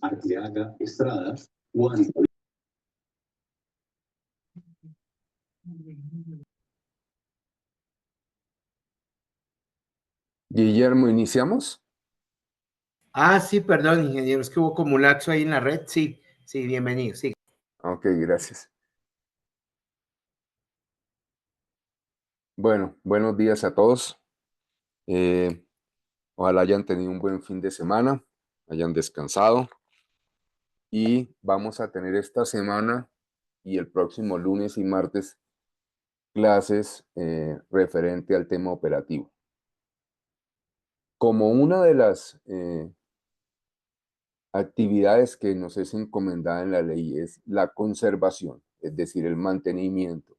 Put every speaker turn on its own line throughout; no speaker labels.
Arteaga Estrada, Juan.
Guillermo, ¿iniciamos?
Sí, perdón, ingeniero, es que hubo como un lapso ahí en la red. Sí, bienvenido, sí.
Ok, gracias. Bueno, buenos días a todos. Ojalá hayan tenido un buen fin de semana, hayan descansado. Y vamos a tener esta semana y el próximo lunes y martes clases referente al tema operativo. Como una de las actividades que nos es encomendada en la ley es la conservación, es decir, el mantenimiento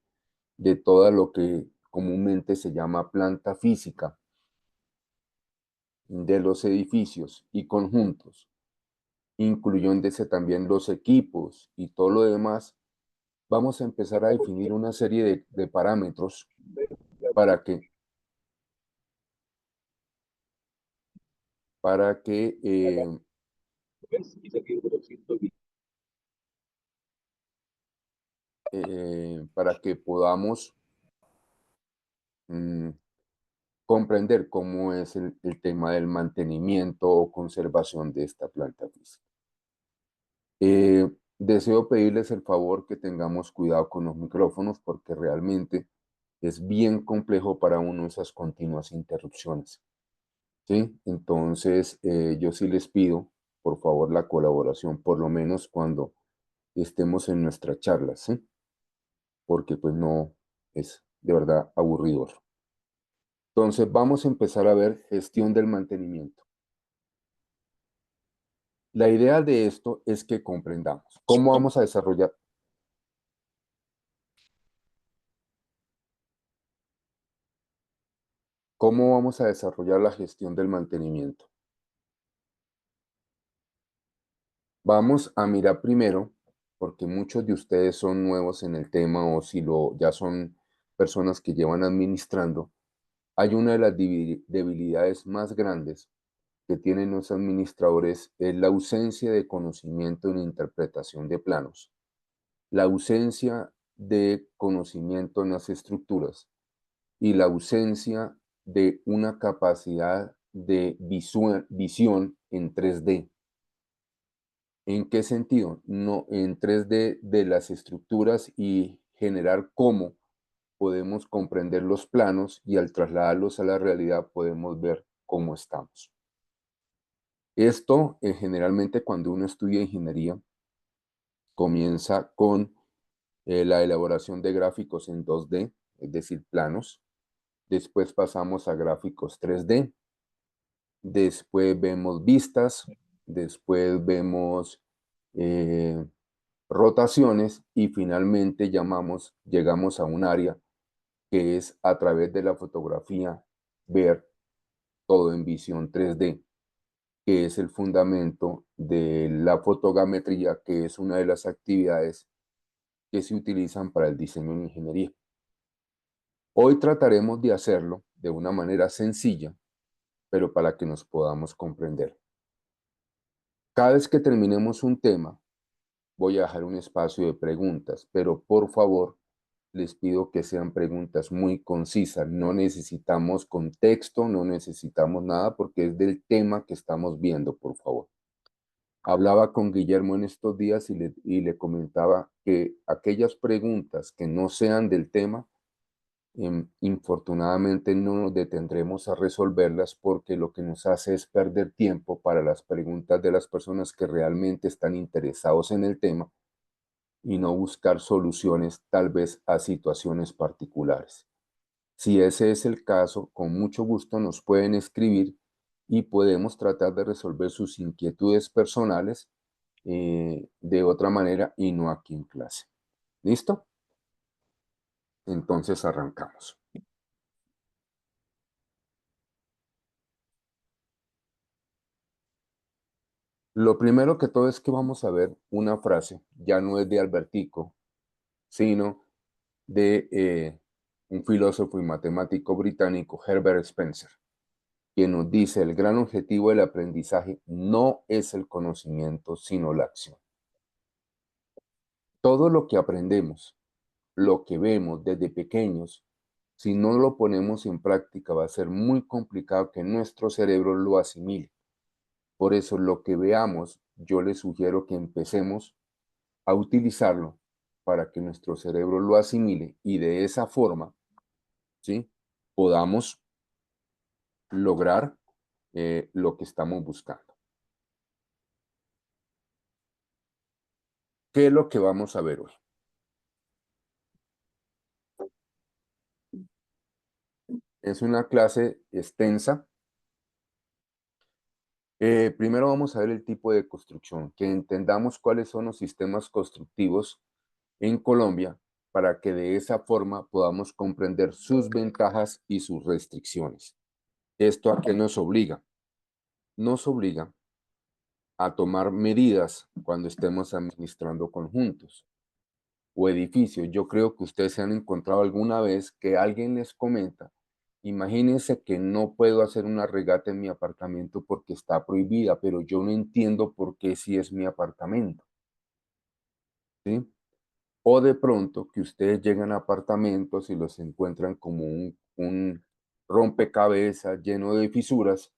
de todo lo que comúnmente se llama planta física de los edificios y conjuntos, incluyéndose también los equipos y todo lo demás. Vamos a empezar a definir una serie de parámetros para que podamos comprender cómo es el tema del mantenimiento o conservación de esta planta física. Deseo pedirles el favor que tengamos cuidado con los micrófonos porque realmente es bien complejo para uno esas continuas interrupciones, ¿sí? Entonces, yo sí les pido, por favor, la colaboración, por lo menos cuando estemos en nuestras charlas, ¿sí? Porque pues no es de verdad aburridor. Entonces, vamos a empezar a ver gestión del mantenimiento. La idea de esto es que comprendamos cómo vamos a desarrollar. ¿Cómo vamos a desarrollar la gestión del mantenimiento? Vamos a mirar primero, porque muchos de ustedes son nuevos en el tema o si ya son personas que llevan administrando, hay una de las debilidades más grandes que tienen los administradores es la ausencia de conocimiento en interpretación de planos, la ausencia de conocimiento en las estructuras y la ausencia de una capacidad de visión en 3D. ¿En qué sentido? No, en 3D de las estructuras y generar cómo podemos comprender los planos y al trasladarlos a la realidad podemos ver cómo estamos. Esto generalmente cuando uno estudia ingeniería comienza con la elaboración de gráficos en 2D, es decir, planos. Después pasamos a gráficos 3D. Después vemos vistas. Después vemos rotaciones y finalmente llegamos a un área que es a través de la fotografía ver todo en visión 3D, que es el fundamento de la fotogrametría, que es una de las actividades que se utilizan para el diseño en ingeniería. Hoy trataremos de hacerlo de una manera sencilla, pero para que nos podamos comprender. Cada vez que terminemos un tema, voy a dejar un espacio de preguntas, pero por favor, les pido que sean preguntas muy concisas. No necesitamos contexto, no necesitamos nada porque es del tema que estamos viendo, por favor. Hablaba con Guillermo en estos días y le comentaba que aquellas preguntas que no sean del tema, infortunadamente no nos detendremos a resolverlas porque lo que nos hace es perder tiempo para las preguntas de las personas que realmente están interesados en el tema y no buscar soluciones tal vez a situaciones particulares. Si ese es el caso, con mucho gusto nos pueden escribir y podemos tratar de resolver sus inquietudes personales de otra manera y no aquí en clase. ¿Listo? Entonces arrancamos. Lo primero que todo es que vamos a ver una frase, ya no es de Albertico, sino de un filósofo y matemático británico, Herbert Spencer, que nos dice: el gran objetivo del aprendizaje no es el conocimiento, sino la acción. Todo lo que aprendemos, lo que vemos desde pequeños, si no lo ponemos en práctica, va a ser muy complicado que nuestro cerebro lo asimile. Por eso lo que veamos, yo les sugiero que empecemos a utilizarlo para que nuestro cerebro lo asimile y de esa forma, ¿sí?, podamos lograr lo que estamos buscando. ¿Qué es lo que vamos a ver hoy? Es una clase extensa. Primero vamos a ver el tipo de construcción, que entendamos cuáles son los sistemas constructivos en Colombia para que de esa forma podamos comprender sus ventajas y sus restricciones. ¿Esto a qué nos obliga? Nos obliga a tomar medidas cuando estemos administrando conjuntos o edificios. Yo creo que ustedes se han encontrado alguna vez que alguien les comenta: imagínense que no puedo hacer una regata en mi apartamento porque está prohibida, pero yo no entiendo por qué si es mi apartamento, ¿sí? O de pronto que ustedes llegan a apartamentos y los encuentran como un rompecabezas lleno de fisuras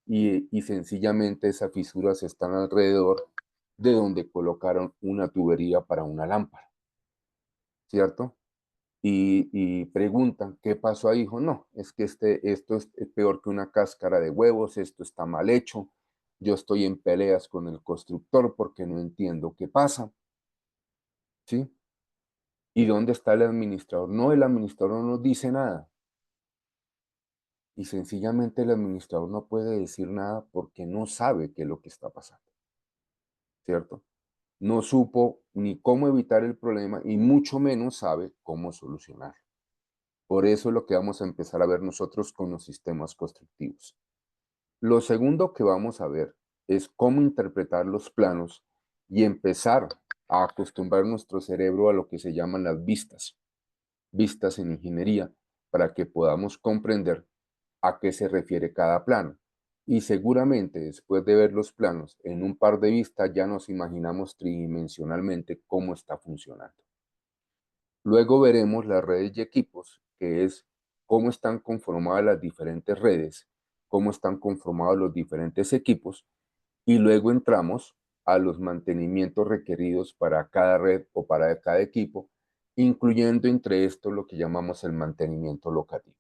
y sencillamente esas fisuras están alrededor de donde colocaron una tubería para una lámpara, ¿cierto? Y preguntan: ¿qué pasó ahí? Hijo, no, es que esto es peor que una cáscara de huevos, esto está mal hecho, yo estoy en peleas con el constructor porque no entiendo qué pasa, ¿sí? ¿Y dónde está el administrador? No, el administrador no nos dice nada. Y sencillamente el administrador no puede decir nada porque no sabe qué es lo que está pasando, ¿cierto? No supo ni cómo evitar el problema y mucho menos sabe cómo solucionarlo. Por eso es lo que vamos a empezar a ver nosotros con los sistemas constructivos. Lo segundo que vamos a ver es cómo interpretar los planos y empezar a acostumbrar nuestro cerebro a lo que se llaman las vistas en ingeniería, para que podamos comprender a qué se refiere cada plano. Y seguramente después de ver los planos en un par de vistas ya nos imaginamos tridimensionalmente cómo está funcionando. Luego veremos las redes y equipos, que es cómo están conformadas las diferentes redes, cómo están conformados los diferentes equipos, y luego entramos a los mantenimientos requeridos para cada red o para cada equipo, incluyendo entre estos lo que llamamos el mantenimiento locativo.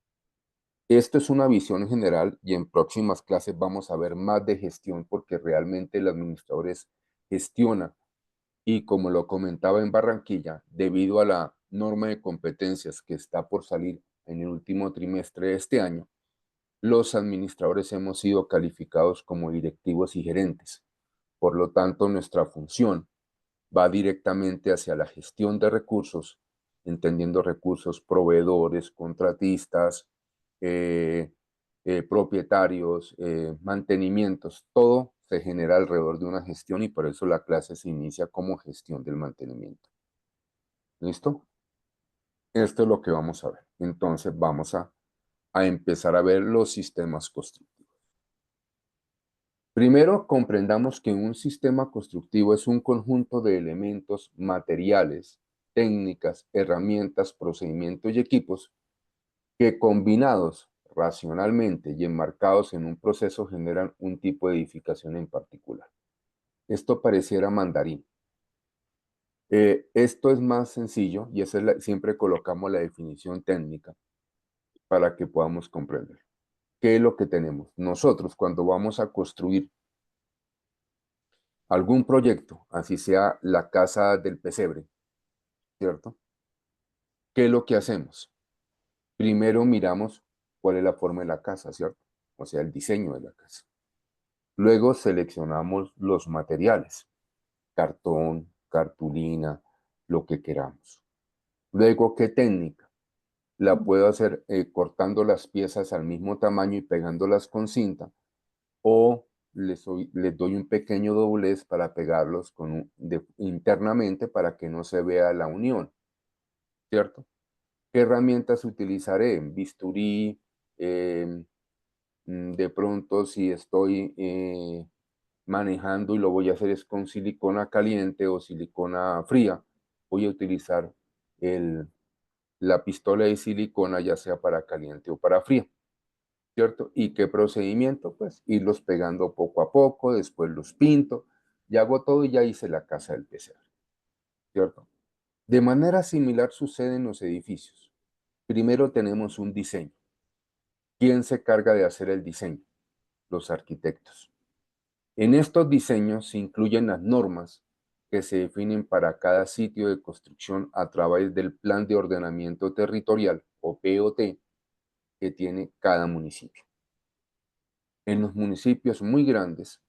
Esto es una visión general y en próximas clases vamos a ver más de gestión porque realmente el administrador gestiona. Y como lo comentaba en Barranquilla, debido a la norma de competencias que está por salir en el último trimestre de este año, los administradores hemos sido calificados como directivos y gerentes. Por lo tanto, nuestra función va directamente hacia la gestión de recursos, entendiendo recursos, proveedores, contratistas, eh, propietarios, mantenimientos, todo se genera alrededor de una gestión y por eso la clase se inicia como gestión del mantenimiento. ¿Listo? Esto es lo que vamos a ver. Entonces vamos a empezar a ver los sistemas constructivos. Primero, comprendamos que un sistema constructivo es un conjunto de elementos materiales, técnicas, herramientas, procedimientos y equipos que combinados racionalmente y enmarcados en un proceso generan un tipo de edificación en particular. Esto pareciera mandarín. Esto es más sencillo y siempre colocamos la definición técnica para que podamos comprender. ¿Qué es lo que tenemos? Nosotros cuando vamos a construir algún proyecto, así sea la casa del pesebre, ¿cierto? ¿Qué es lo que hacemos? Primero miramos cuál es la forma de la casa, ¿cierto? O sea, el diseño de la casa. Luego seleccionamos los materiales, cartón, cartulina, lo que queramos. Luego, ¿qué técnica? la puedo hacer cortando las piezas al mismo tamaño y pegándolas con cinta, o les doy un pequeño doblez para pegarlos internamente para que no se vea la unión, ¿cierto? ¿Qué herramientas utilizaré? Bisturí, de pronto si estoy manejando y lo voy a hacer es con silicona caliente o silicona fría, voy a utilizar la pistola de silicona ya sea para caliente o para fría, ¿cierto? ¿Y qué procedimiento? Pues irlos pegando poco a poco, después los pinto, ya hago todo y ya hice la casa del pesebre, ¿cierto? De manera similar sucede en los edificios. Primero tenemos un diseño. ¿Quién se encarga de hacer el diseño? Los arquitectos. En estos diseños se incluyen las normas que se definen para cada sitio de construcción a través del Plan de Ordenamiento Territorial, o POT, que tiene cada municipio. En los municipios muy grandes,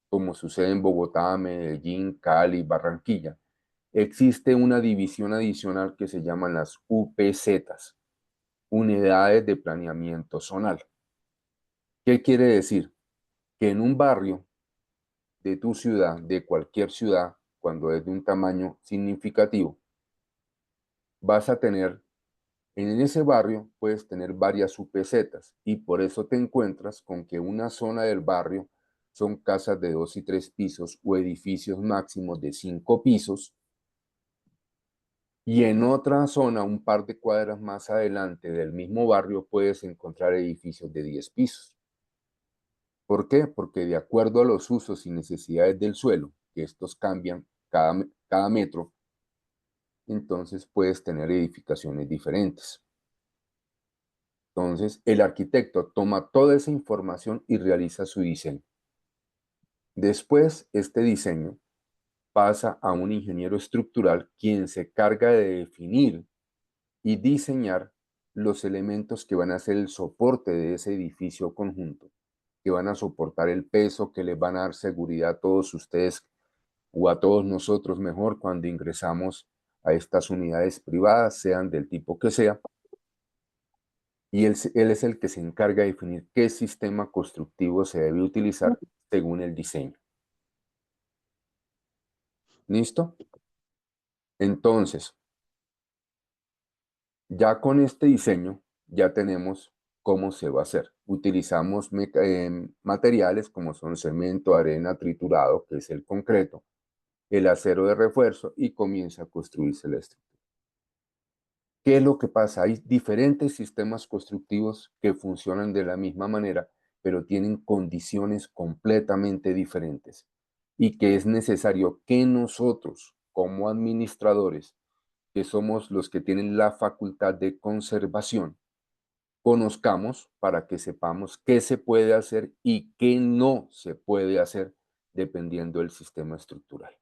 como sucede en Bogotá, Medellín, Cali, Barranquilla, existe una división adicional que se llaman las UPZs, Unidades de Planeamiento Zonal. ¿Qué quiere decir? Que en un barrio de tu ciudad, de cualquier ciudad, cuando es de un tamaño significativo, vas a tener, en ese barrio puedes tener varias UPZs y por eso te encuentras con que una zona del barrio son casas de 2 y 3 pisos o edificios máximos de 5 pisos, y en otra zona, un par de cuadras más adelante del mismo barrio, puedes encontrar edificios de 10 pisos. ¿Por qué? Porque de acuerdo a los usos y necesidades del suelo, que estos cambian cada metro, entonces puedes tener edificaciones diferentes. Entonces, el arquitecto toma toda esa información y realiza su diseño. Después, este diseño pasa a un ingeniero estructural, quien se encarga de definir y diseñar los elementos que van a ser el soporte de ese edificio conjunto, que van a soportar el peso, que les van a dar seguridad a todos ustedes o a todos nosotros mejor cuando ingresamos a estas unidades privadas, sean del tipo que sea. Y él es el que se encarga de definir qué sistema constructivo se debe utilizar según el diseño. ¿Listo? Entonces, ya con este diseño, ya tenemos cómo se va a hacer. Utilizamos materiales como son cemento, arena, triturado, que es el concreto, el acero de refuerzo, y comienza a construirse la estructura. ¿Qué es lo que pasa? Hay diferentes sistemas constructivos que funcionan de la misma manera, pero tienen condiciones completamente diferentes, y que es necesario que nosotros, como administradores, que somos los que tienen la facultad de conservación, conozcamos para que sepamos qué se puede hacer y qué no se puede hacer dependiendo del sistema estructural,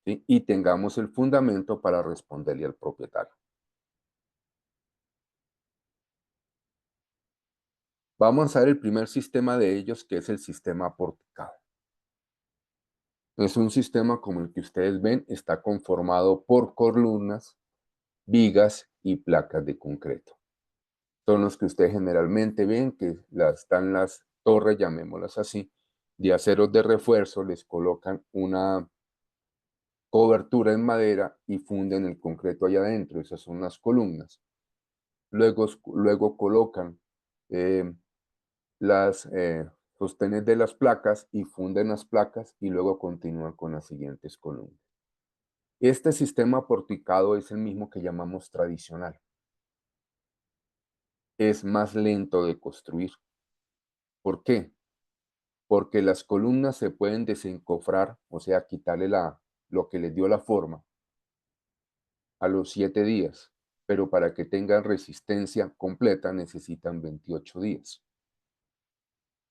¿sí? Y tengamos el fundamento para responderle al propietario. Vamos a ver el primer sistema de ellos, que es el sistema porticado. Es un sistema como el que ustedes ven, está conformado por columnas, vigas y placas de concreto. Son los que ustedes generalmente ven, que están las torres, llamémoslas así, de aceros de refuerzo, les colocan una cobertura en madera y funden el concreto allá adentro. Esas son las columnas. Luego colocan las sostenes de las placas y funden las placas y luego continúan con las siguientes columnas. Este sistema porticado es el mismo que llamamos tradicional. Es más lento de construir. ¿Por qué? Porque las columnas se pueden desencofrar, o sea, quitarle lo que les dio la forma a los 7 días, pero para que tengan resistencia completa necesitan 28 días.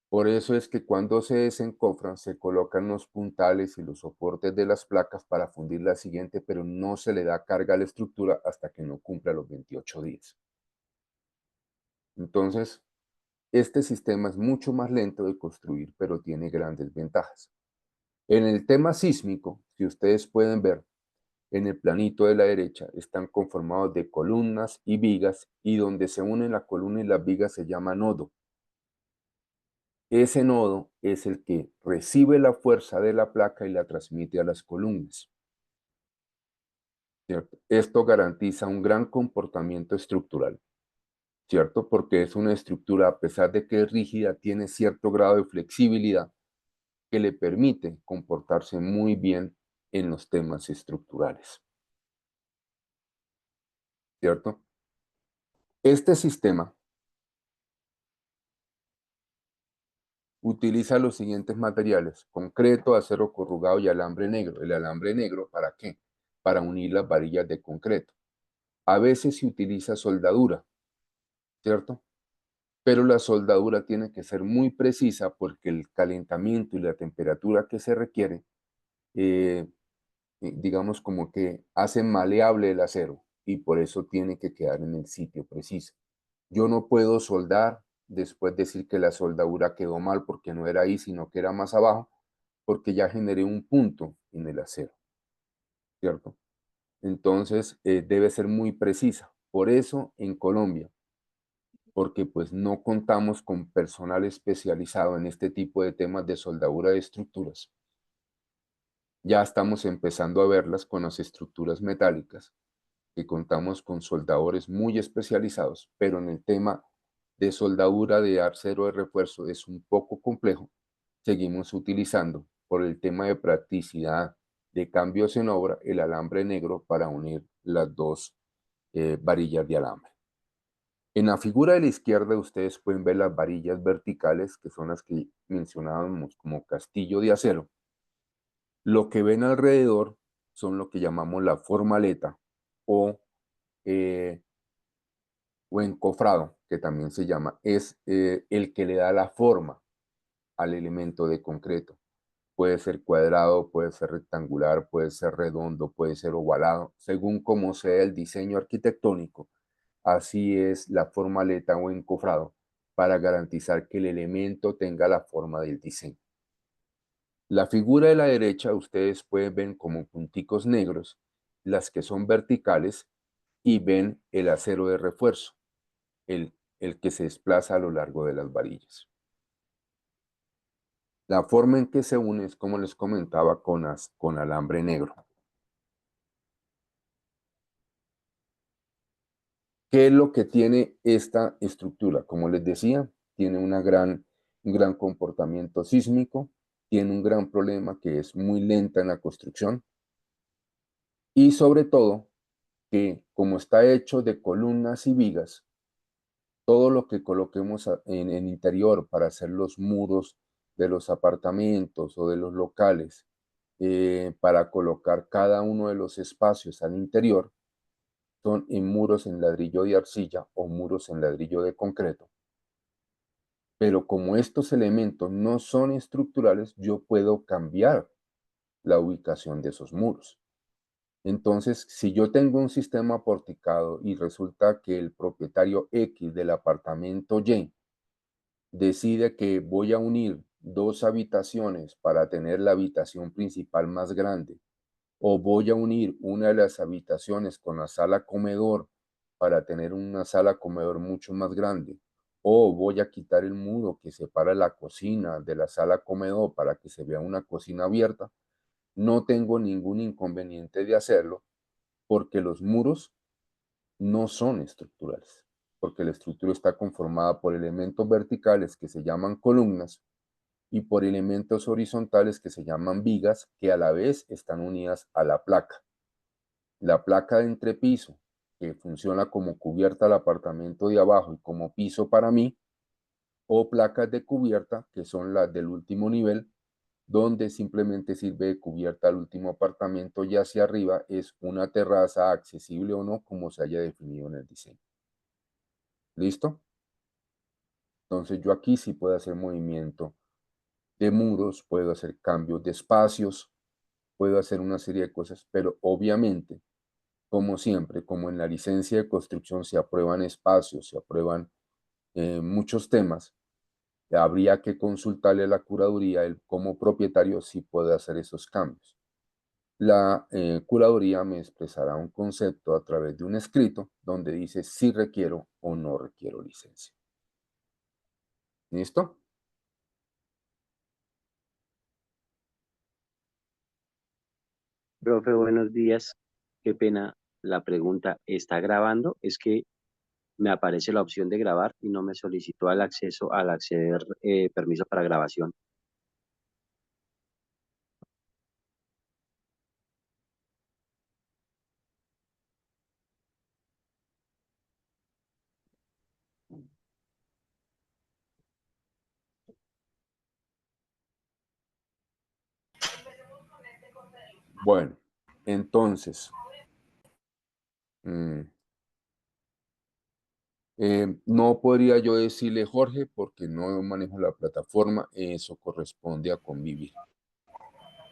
Por eso es que cuando se desencofran se colocan los puntales y los soportes de las placas para fundir la siguiente, pero no se le da carga a la estructura hasta que no cumpla los 28 días. Entonces, este sistema es mucho más lento de construir, pero tiene grandes ventajas. En el tema sísmico, si ustedes pueden ver, en el planito de la derecha están conformados de columnas y vigas, y donde se unen la columna y las vigas se llama nodo. Ese nodo es el que recibe la fuerza de la placa y la transmite a las columnas, ¿cierto? Esto garantiza un gran comportamiento estructural, ¿cierto? Porque es una estructura, a pesar de que es rígida, tiene cierto grado de flexibilidad que le permite comportarse muy bien en los temas estructurales, ¿cierto? Este sistema utiliza los siguientes materiales: concreto, acero corrugado y alambre negro. ¿El alambre negro para qué? Para unir las varillas de concreto. A veces se utiliza soldadura, ¿cierto? Pero la soldadura tiene que ser muy precisa porque el calentamiento y la temperatura que se requiere, digamos como que hace maleable el acero, y por eso tiene que quedar en el sitio preciso. Yo no puedo soldar, después decir que la soldadura quedó mal porque no era ahí, sino que era más abajo, porque ya generé un punto en el acero, ¿cierto? Entonces, debe ser muy precisa. Por eso en Colombia, porque pues no contamos con personal especializado en este tipo de temas de soldadura de estructuras, ya estamos empezando a verlas con las estructuras metálicas, que contamos con soldadores muy especializados, pero en el tema de soldadura de acero de refuerzo es un poco complejo. Seguimos utilizando, por el tema de practicidad de cambios en obra, el alambre negro para unir las dos varillas de alambre. En la figura de la izquierda ustedes pueden ver las varillas verticales, que son las que mencionábamos como castillo de acero. Lo que ven alrededor son lo que llamamos la formaleta o, eh, o encofrado, que también se llama. Es el que le da la forma al elemento de concreto. Puede ser cuadrado, puede ser rectangular, puede ser redondo, puede ser ovalado, según como sea el diseño arquitectónico. Así es la formaleta o encofrado, para garantizar que el elemento tenga la forma del diseño. La figura de la derecha ustedes pueden ver como punticos negros, las que son verticales, y ven el acero de refuerzo, el que se desplaza a lo largo de las varillas. La forma en que se une es como les comentaba con alambre negro. ¿Qué es lo que tiene esta estructura? Como les decía, tiene un gran comportamiento sísmico, tiene un gran problema que es muy lenta en la construcción, y sobre todo que, como está hecho de columnas y vigas, todo lo que coloquemos en el interior para hacer los muros de los apartamentos o de los locales, para colocar cada uno de los espacios al interior, son en muros en ladrillo de arcilla o muros en ladrillo de concreto. Pero como estos elementos no son estructurales, yo puedo cambiar la ubicación de esos muros. Entonces, si yo tengo un sistema porticado y resulta que el propietario X del apartamento Y decide que voy a unir dos habitaciones para tener la habitación principal más grande, o voy a unir una de las habitaciones con la sala comedor para tener una sala comedor mucho más grande, o voy a quitar el muro que separa la cocina de la sala comedor para que se vea una cocina abierta, no tengo ningún inconveniente de hacerlo, porque los muros no son estructurales, porque la estructura está conformada por elementos verticales que se llaman columnas y por elementos horizontales que se llaman vigas, que a la vez están unidas a la placa. La placa de entrepiso, que funciona como cubierta al apartamento de abajo y como piso para mí, o placas de cubierta, que son las del último nivel, donde simplemente sirve de cubierta al último apartamento, y hacia arriba es una terraza accesible o no, como se haya definido en el diseño. ¿Listo? Entonces yo aquí sí puedo hacer movimiento de muros, puedo hacer cambios de espacios, puedo hacer una serie de cosas, pero obviamente, como siempre, como en la licencia de construcción se aprueban espacios, se aprueban muchos temas, habría que consultarle a la curaduría, él como propietario, si puede hacer esos cambios. la curaduría me expresará un concepto a través de un escrito donde dice si requiero o no requiero licencia. ¿Listo?
Profe, buenos días. Qué pena la pregunta. ¿Está grabando? Es que me aparece la opción de grabar y no me solicitó al acceso al acceder permiso para grabación.
Bueno, entonces, no podría yo decirle Jorge porque no manejo la plataforma, eso corresponde a Convivir.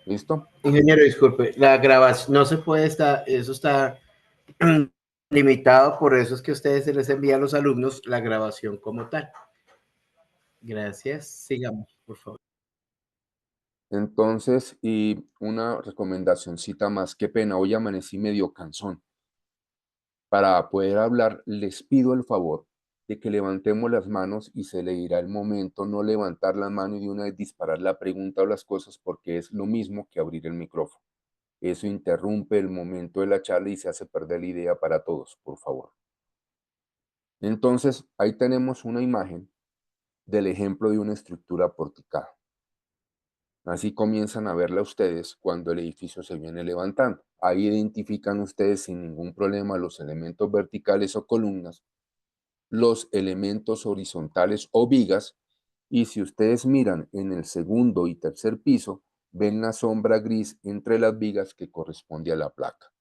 ¿Listo?
Ingeniero, disculpe, la grabación no se puede estar, eso está limitado, por eso es que a ustedes se les envía a los alumnos la grabación como tal. Gracias, sigamos, por favor.
Entonces, y una recomendacioncita más, qué pena, hoy amanecí medio cansón. Para poder hablar, les pido el favor de que levantemos las manos y se le dirá el momento, no levantar las manos y de una vez disparar la pregunta o las cosas porque es lo mismo que abrir el micrófono. Eso interrumpe el momento de la charla y se hace perder la idea para todos, por favor. Entonces, ahí tenemos una imagen del ejemplo de una estructura porticada. Así comienzan a verla ustedes cuando el edificio se viene levantando. Ahí identifican ustedes sin ningún problema los elementos verticales o columnas, los elementos horizontales o vigas, y si ustedes miran en el segundo y tercer piso, ven la sombra gris entre las vigas que corresponde a la placa.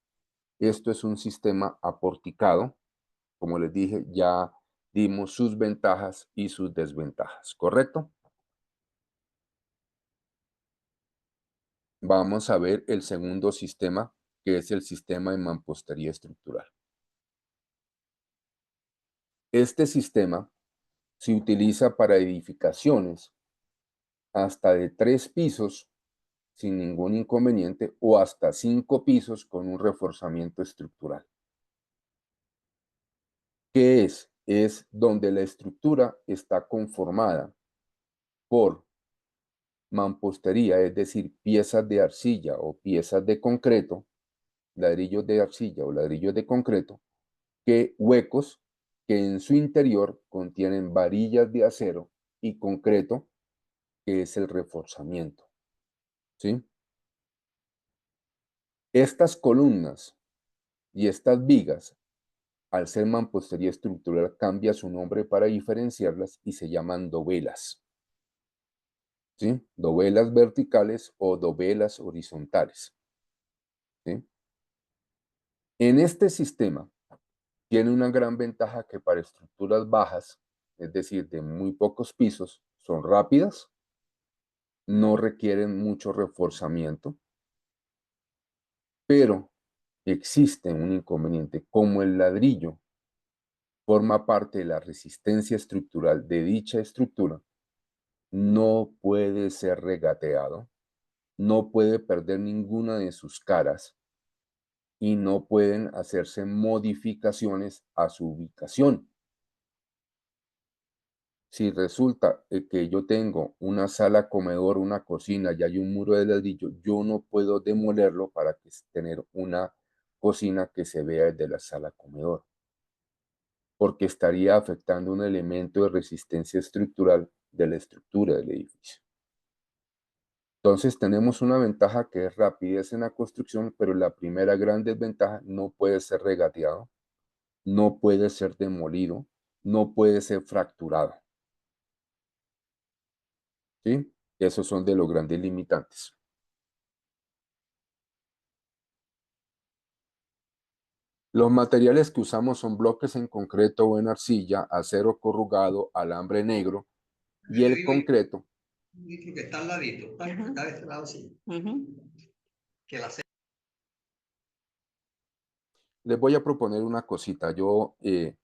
Esto es un sistema aporticado. Como les dije, ya dimos sus ventajas y sus desventajas, ¿correcto? Vamos a ver el segundo sistema, que es el sistema de mampostería estructural. Este sistema se utiliza para edificaciones hasta de 3 pisos sin ningún inconveniente o hasta 5 pisos con un reforzamiento estructural. ¿Qué es? Es donde la estructura está conformada por mampostería, es decir, piezas de arcilla o piezas de concreto, ladrillos de arcilla o ladrillos de concreto, que huecos que en su interior contienen varillas de acero y concreto, que es el reforzamiento. ¿Sí? Estas columnas y estas vigas, al ser mampostería estructural, cambia su nombre para diferenciarlas y se llaman dovelas. ¿Sí? Dovelas verticales o dovelas horizontales. ¿Sí? En este sistema tiene una gran ventaja que para estructuras bajas, es decir, de muy pocos pisos, son rápidas, no requieren mucho reforzamiento, pero existe un inconveniente. Como el ladrillo forma parte de la resistencia estructural de dicha estructura, no puede ser regateado, no puede perder ninguna de sus caras y no pueden hacerse modificaciones a su ubicación. Si resulta que yo tengo una sala comedor, una cocina y hay un muro de ladrillo, yo no puedo demolerlo para tener una cocina que se vea desde la sala comedor, porque estaría afectando un elemento de resistencia estructural de la estructura del edificio. Entonces tenemos una ventaja que es rapidez en la construcción, pero la primera gran desventaja: no puede ser regateado, no puede ser demolido, no puede ser fracturado. ¿Sí? Esos son de los grandes limitantes. Los materiales que usamos son bloques en concreto o en arcilla, acero corrugado, alambre negro y el concreto.
Que está al ladito, está de este lado sí. Que la
Les voy a proponer una cosita. Qué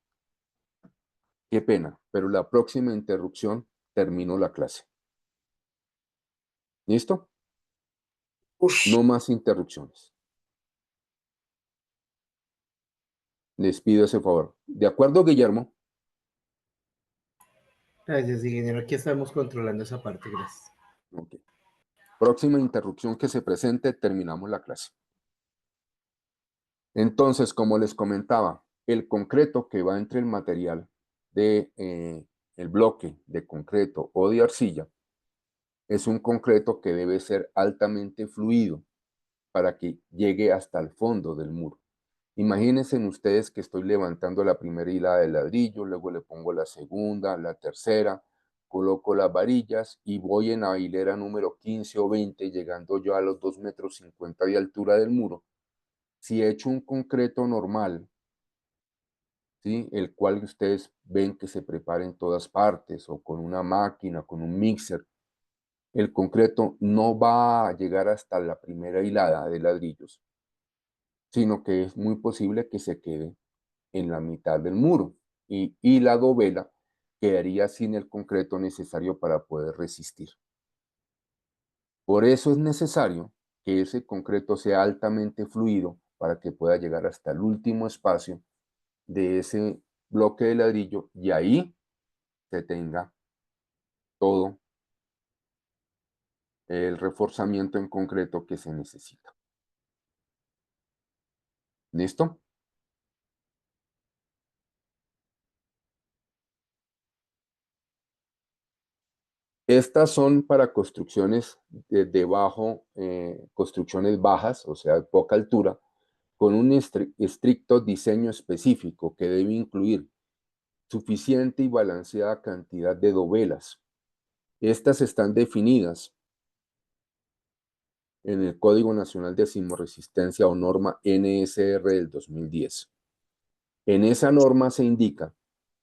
pena, pero la próxima interrupción termino la clase. ¿Listo? No más interrupciones. Les pido ese favor. ¿De acuerdo, Guillermo?
Gracias, ingeniero. Aquí estamos controlando esa parte. Gracias.
Ok. Próxima interrupción que se presente, terminamos la clase. Entonces, como les comentaba, el concreto que va entre el material de el bloque de concreto o de arcilla es un concreto que debe ser altamente fluido para que llegue hasta el fondo del muro. Imagínense ustedes que estoy levantando la primera hilada de ladrillo, luego le pongo la segunda, la tercera, coloco las varillas y voy en la hilera número 15 o 20, llegando yo a los 2,50 m de altura del muro. Si he hecho un concreto normal, ¿sí?, el cual ustedes ven que se prepara en todas partes o con una máquina, con un mixer, el concreto no va a llegar hasta la primera hilada de ladrillos, sino que es muy posible que se quede en la mitad del muro y la dovela quedaría sin el concreto necesario para poder resistir. Por eso es necesario que ese concreto sea altamente fluido para que pueda llegar hasta el último espacio de ese bloque de ladrillo y ahí se tenga todo el reforzamiento en concreto que se necesita. ¿Listo? Estas son para construcciones construcciones bajas, o sea, de poca altura, con un estricto diseño específico que debe incluir suficiente y balanceada cantidad de dovelas. Estas están definidas en el Código Nacional de Sismoresistencia o norma NSR del 2010. En esa norma se indica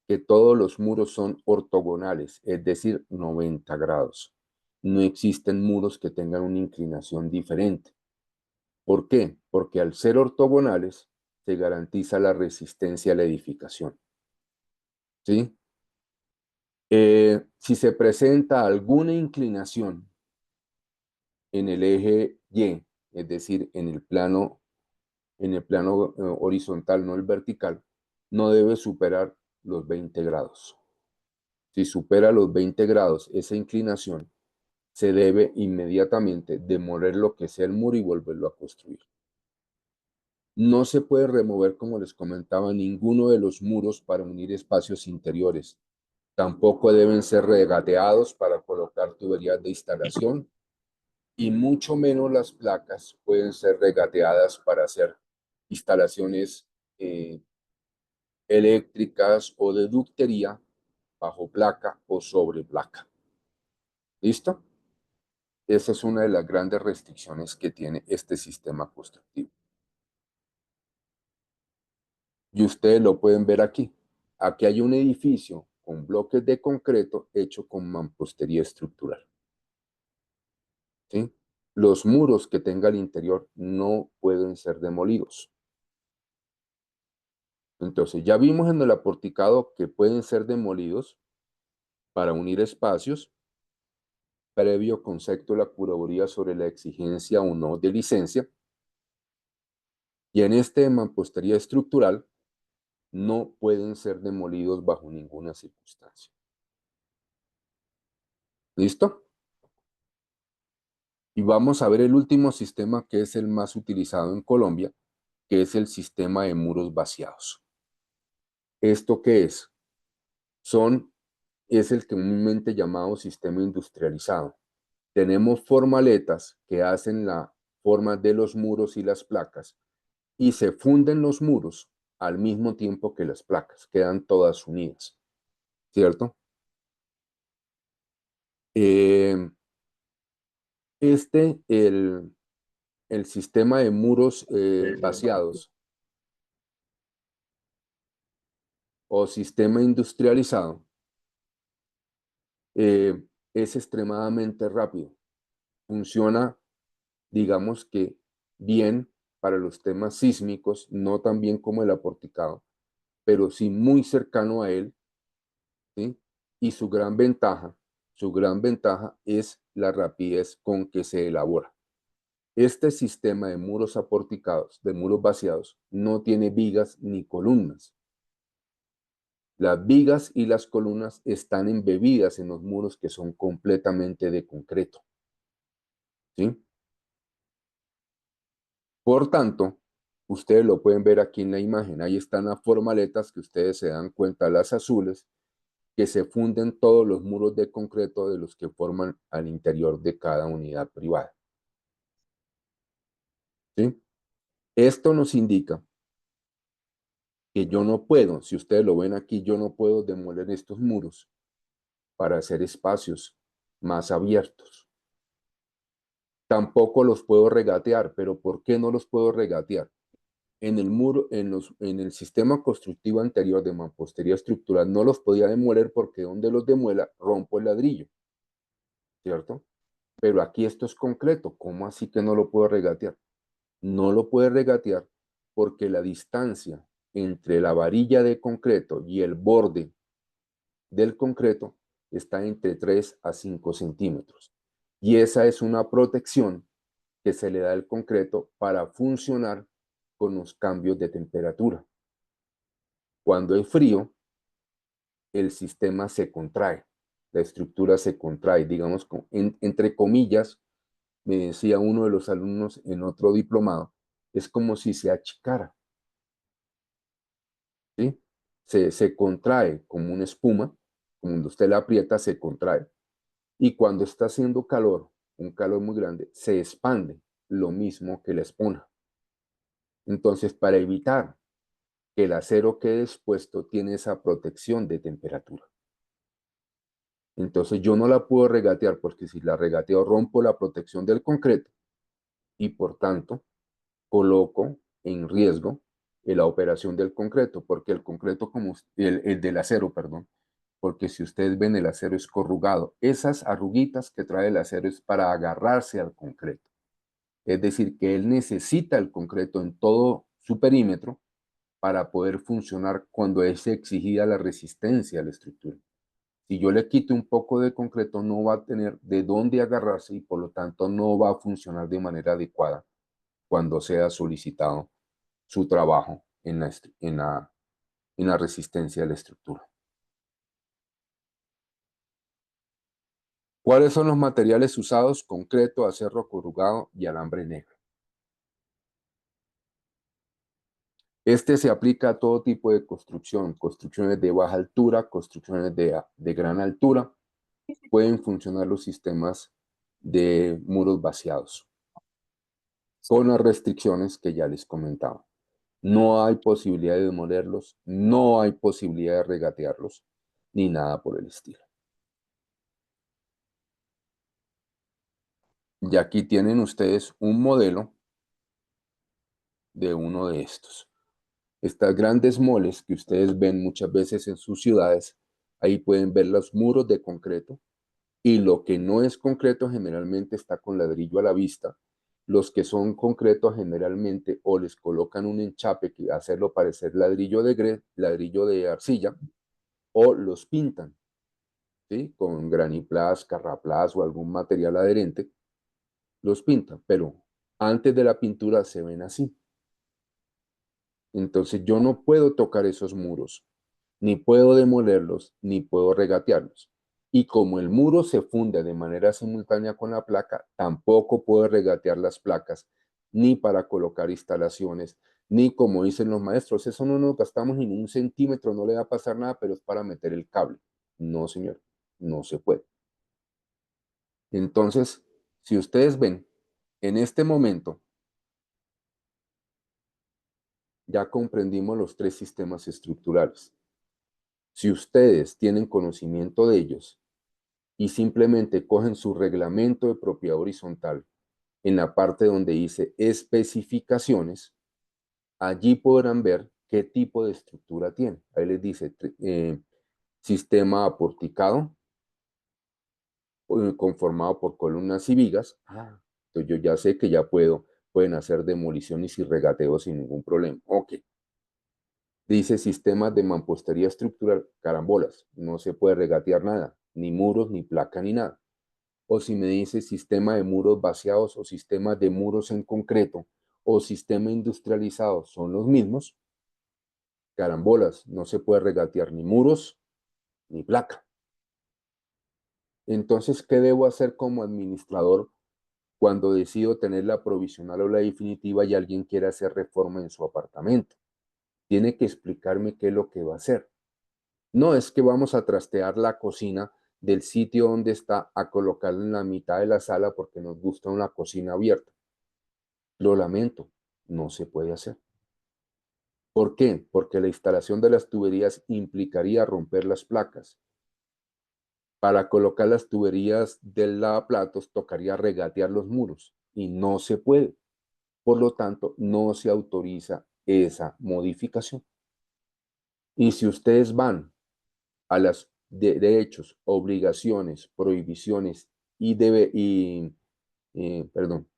que todos los muros son ortogonales, es decir, 90 grados. No existen muros que tengan una inclinación diferente. ¿Por qué? Porque al ser ortogonales se garantiza la resistencia a la edificación. ¿Sí? Si se presenta alguna inclinación en el eje Y, es decir, en el plano horizontal, no el vertical, no debe superar los 20 grados. Si supera los 20 grados esa inclinación, se debe inmediatamente demoler lo que sea el muro y volverlo a construir. No se puede remover, como les comentaba, ninguno de los muros para unir espacios interiores. Tampoco deben ser regateados para colocar tuberías de instalación y mucho menos las placas pueden ser regateadas para hacer instalaciones eléctricas o de ductería bajo placa o sobre placa. ¿Listo? Esa es una de las grandes restricciones que tiene este sistema constructivo. Y ustedes lo pueden ver aquí. Aquí hay un edificio con bloques de concreto hecho con mampostería estructural. ¿Sí? Los muros que tenga al interior no pueden ser demolidos. Entonces, ya vimos en el aporticado que pueden ser demolidos para unir espacios, previo concepto de la curaduría sobre la exigencia o no de licencia. Y en este de mampostería estructural, no pueden ser demolidos bajo ninguna circunstancia. ¿Listo? Y vamos a ver el último sistema que es el más utilizado en Colombia, que es el sistema de muros vaciados. ¿Esto qué es? Es el comúnmente llamado sistema industrializado. Tenemos formaletas que hacen la forma de los muros y las placas y se funden los muros al mismo tiempo que las placas, quedan todas unidas, ¿cierto? El sistema de muros vaciados o sistema industrializado es extremadamente rápido. Funciona, digamos que bien para los temas sísmicos, no tan bien como el aporticado, pero sí muy cercano a él, ¿sí? Y su gran ventaja es la rapidez con que se elabora. Este sistema de muros aporticados, de muros vaciados, no tiene vigas ni columnas. Las vigas y las columnas están embebidas en los muros que son completamente de concreto. ¿Sí? Por tanto, ustedes lo pueden ver aquí en la imagen. Ahí están las formaletas que ustedes se dan cuenta, las azules, que se funden todos los muros de concreto de los que forman al interior de cada unidad privada. ¿Sí? Esto nos indica que yo no puedo, si ustedes lo ven aquí, yo no puedo demoler estos muros para hacer espacios más abiertos. Tampoco los puedo regatear, pero ¿por qué no los puedo regatear? En el muro, en el sistema constructivo anterior de mampostería estructural no los podía demoler porque donde los demuela rompo el ladrillo, ¿cierto? Pero aquí esto es concreto. ¿Cómo así que no lo puedo regatear? No lo puede regatear porque la distancia entre la varilla de concreto y el borde del concreto está entre 3 a 5 centímetros. Y esa es una protección que se le da al concreto para funcionar con los cambios de temperatura. Cuando es frío, el sistema se contrae, la estructura se contrae, digamos, entre comillas, me decía uno de los alumnos en otro diplomado, es como si se achicara, ¿sí? Se contrae como una espuma, cuando usted la aprieta se contrae, y cuando está haciendo calor, un calor muy grande, se expande, lo mismo que la espuma. Entonces, para evitar que el acero quede expuesto, tiene esa protección de temperatura. Entonces yo no la puedo regatear porque si la regateo rompo la protección del concreto y por tanto coloco en riesgo la operación del concreto, porque el concreto como el del acero, perdón, porque si ustedes ven el acero es corrugado. Esas arruguitas que trae el acero es para agarrarse al concreto. Es decir, que él necesita el concreto en todo su perímetro para poder funcionar cuando es exigida la resistencia a la estructura. Si yo le quito un poco de concreto, no va a tener de dónde agarrarse y por lo tanto no va a funcionar de manera adecuada cuando sea solicitado su trabajo en la resistencia de la estructura. ¿Cuáles son los materiales usados? Concreto, acero corrugado y alambre negro. Este se aplica a todo tipo de construcción, construcciones de baja altura, construcciones de gran altura. Pueden funcionar los sistemas de muros vaciados, con las restricciones que ya les comentaba. No hay posibilidad de demolerlos, no hay posibilidad de regatearlos, ni nada por el estilo. Y aquí tienen ustedes un modelo de uno de estos. Estas grandes moles que ustedes ven muchas veces en sus ciudades, ahí pueden ver los muros de concreto y lo que no es concreto generalmente está con ladrillo a la vista. Los que son concretos generalmente o les colocan un enchape que hacerlo parecer ladrillo de arcilla o los pintan, ¿sí? Con graniplas, carraplas o algún material adherente, los pintan, pero antes de la pintura se ven así. Entonces yo no puedo tocar esos muros, ni puedo demolerlos, ni puedo regatearlos. Y como el muro se funde de manera simultánea con la placa, tampoco puedo regatear las placas, ni para colocar instalaciones, ni como dicen los maestros, eso no nos gastamos ni un centímetro, no le va a pasar nada, pero es para meter el cable. No, señor, no se puede. Entonces, si ustedes ven, en este momento, ya comprendimos los 3 sistemas estructurales. Si ustedes tienen conocimiento de ellos y simplemente cogen su reglamento de propiedad horizontal en la parte donde dice especificaciones, allí podrán ver qué tipo de estructura tiene. Ahí les dice sistema aporticado, conformado por columnas y vigas. Entonces yo ya sé que ya pueden hacer demoliciones y regateos sin ningún problema. Ok. Dice sistemas de mampostería estructural, carambolas. No se puede regatear nada, ni muros, ni placa, ni nada. o si me dice sistema de muros vaciados o sistema de muros en concreto o sistema industrializado son los mismos, carambolas, no se puede regatear ni muros ni placa. Entonces, ¿qué debo hacer como administrador cuando decido tener la provisional o la definitiva y alguien quiere hacer reforma en su apartamento? Tiene que explicarme qué es lo que va a hacer. No es que vamos a trastear la cocina del sitio donde está a colocarla en la mitad de la sala porque nos gusta una cocina abierta. Lo lamento, no se puede hacer. ¿Por qué? Porque la instalación de las tuberías implicaría romper las placas. Para colocar las tuberías del lavaplatos tocaría regatear los muros y no se puede. Por lo tanto, no se autoriza esa modificación. Y si ustedes van a las derechos, obligaciones, prohibiciones y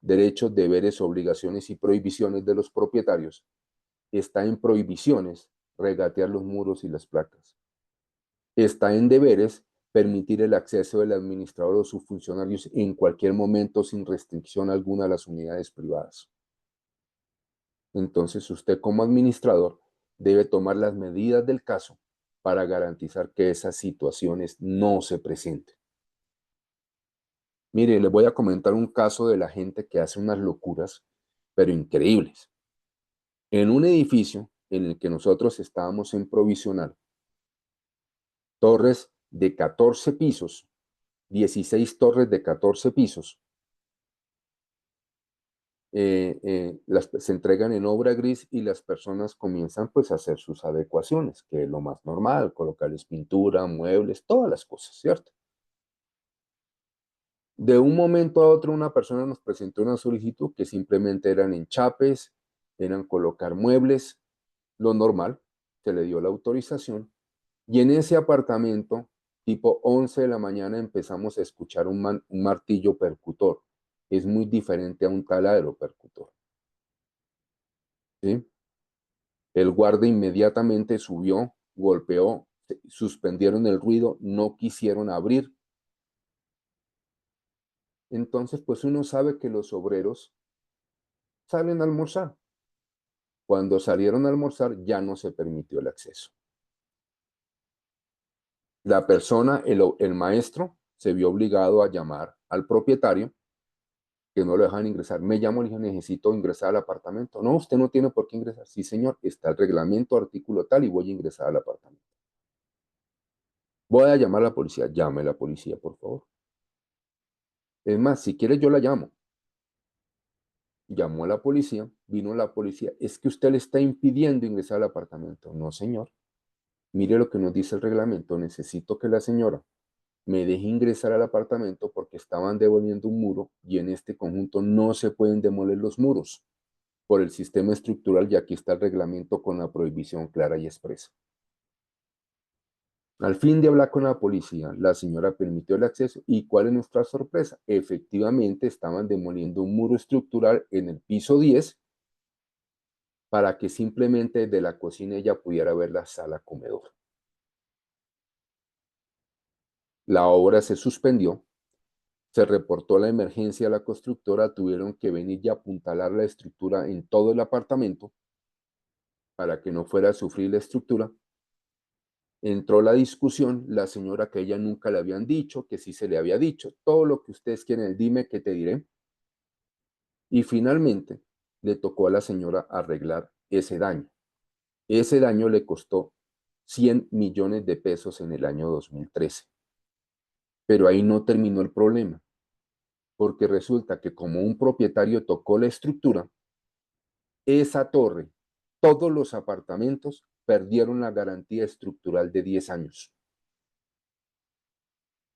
derechos, deberes, obligaciones y prohibiciones de los propietarios, está en prohibiciones regatear los muros y las placas. Está en deberes permitir el acceso del administrador o sus funcionarios en cualquier momento sin restricción alguna a las unidades privadas. Entonces, usted como administrador debe tomar las medidas del caso para garantizar que esas situaciones no se presenten. Mire, les voy a comentar un caso de la gente que hace unas locuras, pero increíbles. En un edificio en el que nosotros estábamos en provisional, torres de 14 pisos, 16 torres de 14 pisos, se entregan en obra gris y las personas comienzan pues a hacer sus adecuaciones, que es lo más normal, colocarles pintura, muebles, todas las cosas, ¿cierto? De un momento a otro una persona nos presentó una solicitud que simplemente eran enchapes, eran colocar muebles, lo normal, se le dio la autorización y en ese apartamento, tipo 11 de la mañana, empezamos a escuchar un martillo percutor. Es muy diferente a un taladro percutor. ¿Sí? El guardia inmediatamente subió, golpeó, suspendieron el ruido, no quisieron abrir. Entonces, pues uno sabe que los obreros salen a almorzar. Cuando salieron a almorzar ya no se permitió el acceso. La persona, el maestro, se vio obligado a llamar al propietario que no lo dejan ingresar. Me llamo y le dije, necesito ingresar al apartamento. No, usted no tiene por qué ingresar. Sí, señor, está el reglamento, artículo tal, y voy a ingresar al apartamento. Voy a llamar a la policía. Llame a la policía, por favor. Es más, si quiere yo la llamo. Llamó a la policía, vino la policía. Es que usted le está impidiendo ingresar al apartamento. No, señor. Mire lo que nos dice el reglamento. Necesito que la señora me deje ingresar al apartamento porque estaban demoliendo un muro y en este conjunto no se pueden demoler los muros por el sistema estructural y aquí está el reglamento con la prohibición clara y expresa. Al fin de hablar con la policía, la señora permitió el acceso y ¿cuál es nuestra sorpresa? Efectivamente estaban demoliendo un muro estructural en el piso 10 para que simplemente desde la cocina ella pudiera ver la sala comedor. La obra se suspendió, se reportó la emergencia a la constructora, tuvieron que venir y apuntalar la estructura en todo el apartamento para que no fuera a sufrir la estructura. Entró la discusión, la señora que ella nunca le habían dicho, que sí se le había dicho, todo lo que ustedes quieren, dime que te diré. Y finalmente le tocó a la señora arreglar ese daño. Ese daño le costó 100 millones de pesos en el año 2013. Pero ahí no terminó el problema, porque resulta que como un propietario tocó la estructura, esa torre, todos los apartamentos perdieron la garantía estructural de 10 años.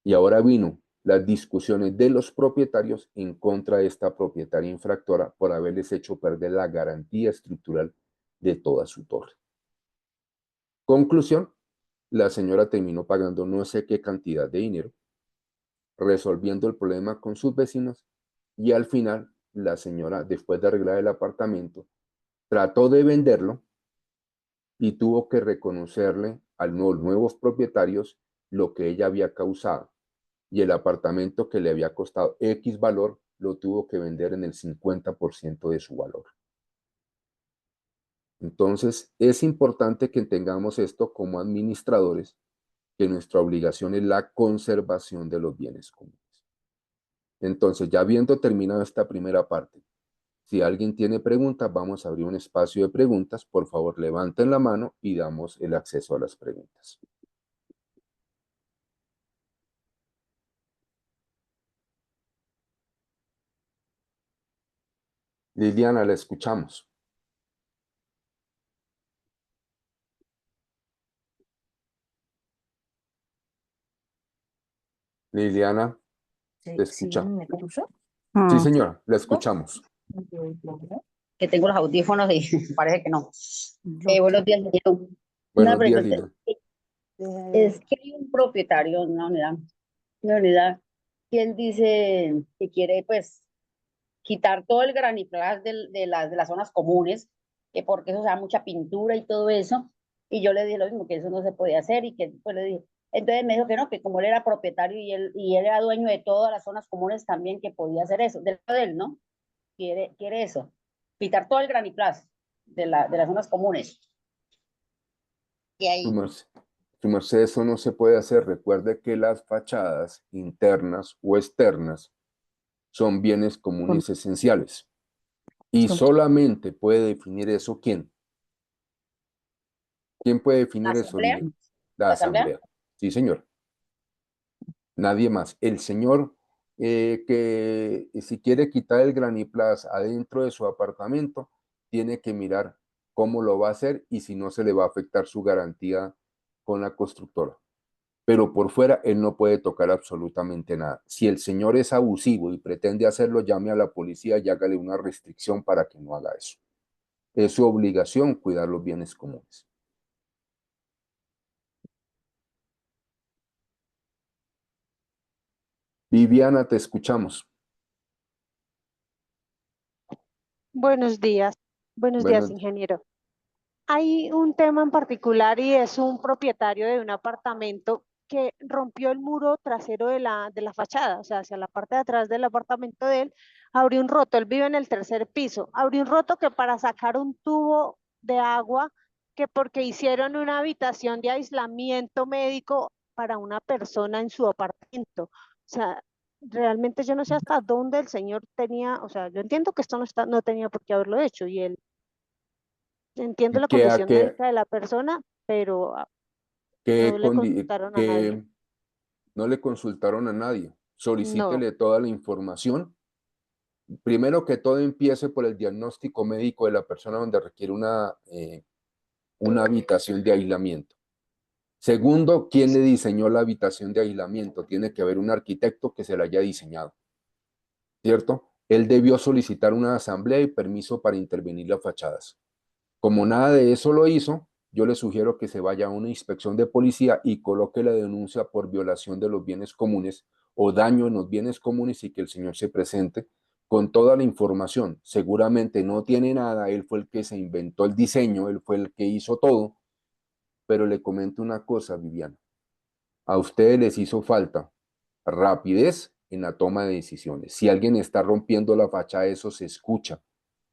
Y ahora vino las discusiones de los propietarios en contra de esta propietaria infractora por haberles hecho perder la garantía estructural de toda su torre. Conclusión, la señora terminó pagando no sé qué cantidad de dinero, resolviendo el problema con sus vecinos y al final la señora, después de arreglar el apartamento, trató de venderlo y tuvo que reconocerle a los nuevos propietarios lo que ella había causado. y el apartamento que le había costado X valor lo tuvo que vender en el 50% de su valor. Entonces, es importante que tengamos esto como administradores, que nuestra obligación es la conservación de los bienes comunes. Entonces, ya habiendo terminado esta primera parte, si alguien tiene preguntas, vamos a abrir un espacio de preguntas. Por favor, levanten la mano y damos el acceso a las preguntas. Liliana, la escuchamos. Liliana, ¿te escucha?
¿Me escucho?
Sí, señora, la escuchamos.
Que tengo los audífonos y parece que no. Buenos días, señor.
Buenos días,
pregunta.
Liliana.
Es que hay un propietario de una unidad, que él dice que quiere, pues, quitar todo el graniplas de las zonas comunes, que porque eso se da mucha pintura y todo eso. Y yo le dije lo mismo, que eso no se podía hacer y que pues le dije. Entonces me dijo que no, que como él era propietario y él era dueño de todas las zonas comunes también, que podía hacer eso. Del lado de él, ¿no? Quiere eso, quitar todo el graniplas de las zonas comunes. Y ahí,
Su merced, eso no se puede hacer. Recuerde que las fachadas internas o externas son bienes comunes esenciales. Y solamente puede definir eso ¿quién? ¿Quién puede definir
¿la
eso,
asamblea?
Liliana? La
¿La asamblea?
asamblea. Sí, señor. Nadie más. El señor que si quiere quitar el graniplas adentro de su apartamento, tiene que mirar cómo lo va a hacer y si no se le va a afectar su garantía con la constructora. Pero por fuera él no puede tocar absolutamente nada. Si el señor es abusivo y pretende hacerlo, llame a la policía y hágale una restricción para que no haga eso. Es su obligación cuidar los bienes comunes. Viviana, te escuchamos.
Buenos días,
Bueno,
ingeniero. Hay un tema en particular y es un propietario de un apartamento que rompió el muro trasero de la fachada, o sea, hacia la parte de atrás del apartamento de él, abrió un roto, él vive en el tercer piso, abrió un roto que para sacar un tubo de agua, que porque hicieron una habitación de aislamiento médico para una persona en su apartamento. O sea, realmente yo no sé hasta dónde el señor tenía, o sea, yo entiendo que esto no tenía por qué haberlo hecho y él entiendo la
que,
condición médica de la persona, pero no le consultaron a nadie.
que no le consultaron a nadie.
No,
Solicítele toda la información. Primero que todo, empiece por el diagnóstico médico de la persona donde requiere una habitación de aislamiento. Segundo, ¿quién le diseñó la habitación de aislamiento? Tiene que haber un arquitecto que se la haya diseñado, ¿cierto? Él debió solicitar una asamblea y permiso para intervenir las fachadas. Como nada de eso lo hizo, yo le sugiero que se vaya a una inspección de policía y coloque la denuncia por violación de los bienes comunes o daño en los bienes comunes y que el señor se presente con toda la información. Seguramente no tiene nada, él fue el que se inventó el diseño, él fue el que hizo todo, pero le comento una cosa, Viviana. A ustedes les hizo falta rapidez en la toma de decisiones. Si alguien está rompiendo la fachada, eso se escucha,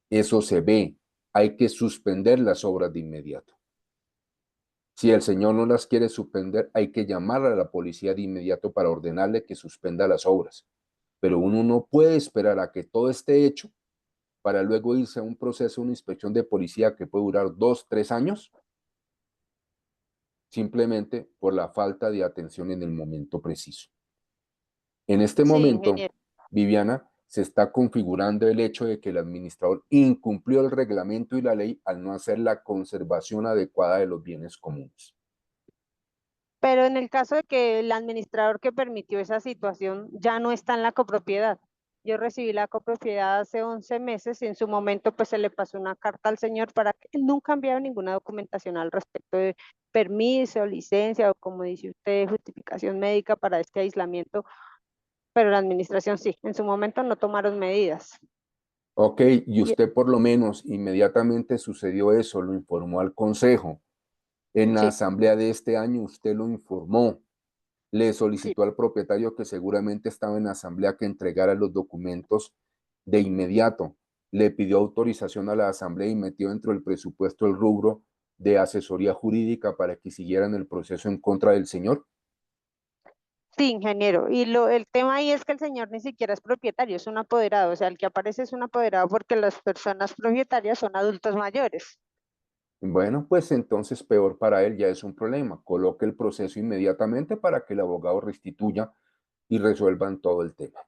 eso se ve. Hay que suspender las obras de inmediato. Si el señor no las quiere suspender, hay que llamar a la policía de inmediato para ordenarle que suspenda las obras. Pero uno no puede esperar a que todo esté hecho para luego irse a un proceso, una inspección de policía que puede durar 2, 3 años, simplemente por la falta de atención en el momento preciso. En este
sí,
momento,
ingeniero.
Viviana, se está configurando el hecho de que el administrador incumplió el reglamento y la ley al no hacer la conservación adecuada de los bienes comunes.
Pero en el caso de que el administrador que permitió esa situación ya no está en la copropiedad. Yo recibí la copropiedad hace 11 meses y en su momento pues se le pasó una carta al señor para que él nunca ha enviado ninguna documentación al respecto de permiso, licencia o como dice usted, justificación médica para este aislamiento, pero la administración sí, en su momento no tomaron medidas.
Ok, y usted por lo menos inmediatamente sucedió eso, lo informó al consejo. En la
Sí,
asamblea de este año usted lo informó. le solicitó al propietario, que seguramente estaba en la asamblea, que entregara los documentos de inmediato. Le pidió autorización a la asamblea y metió dentro del presupuesto el rubro de asesoría jurídica para que siguieran el proceso en contra del señor.
Sí, ingeniero. Y el tema ahí es que el señor ni siquiera es propietario, es un apoderado. O sea, el que aparece es un apoderado porque las personas propietarias son adultos mayores.
Bueno, pues entonces peor para él, ya es un problema. Coloque el proceso inmediatamente para que el abogado restituya y resuelvan todo el tema.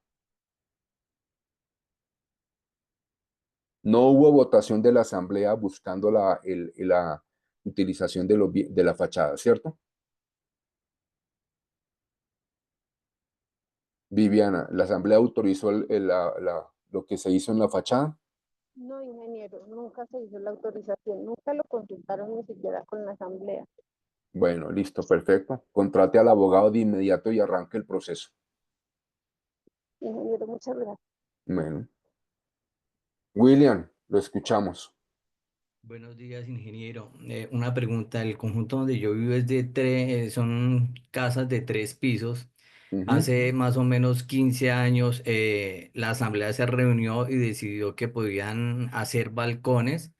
No hubo votación de la asamblea buscando la utilización de la fachada, ¿cierto? Viviana, ¿la asamblea autorizó lo que se hizo en la fachada?
No, ingeniero, nunca se hizo la autorización, nunca lo consultaron ni siquiera con la asamblea.
Bueno, listo, perfecto. Contrate al abogado de inmediato y arranque el proceso.
Ingeniero, muchas gracias.
Bueno. William, lo escuchamos.
Buenos días, ingeniero. Una pregunta, el conjunto donde yo vivo es de son casas de 3 pisos. Hace más o menos 15 años la asamblea se reunió y decidió que podían hacer balcones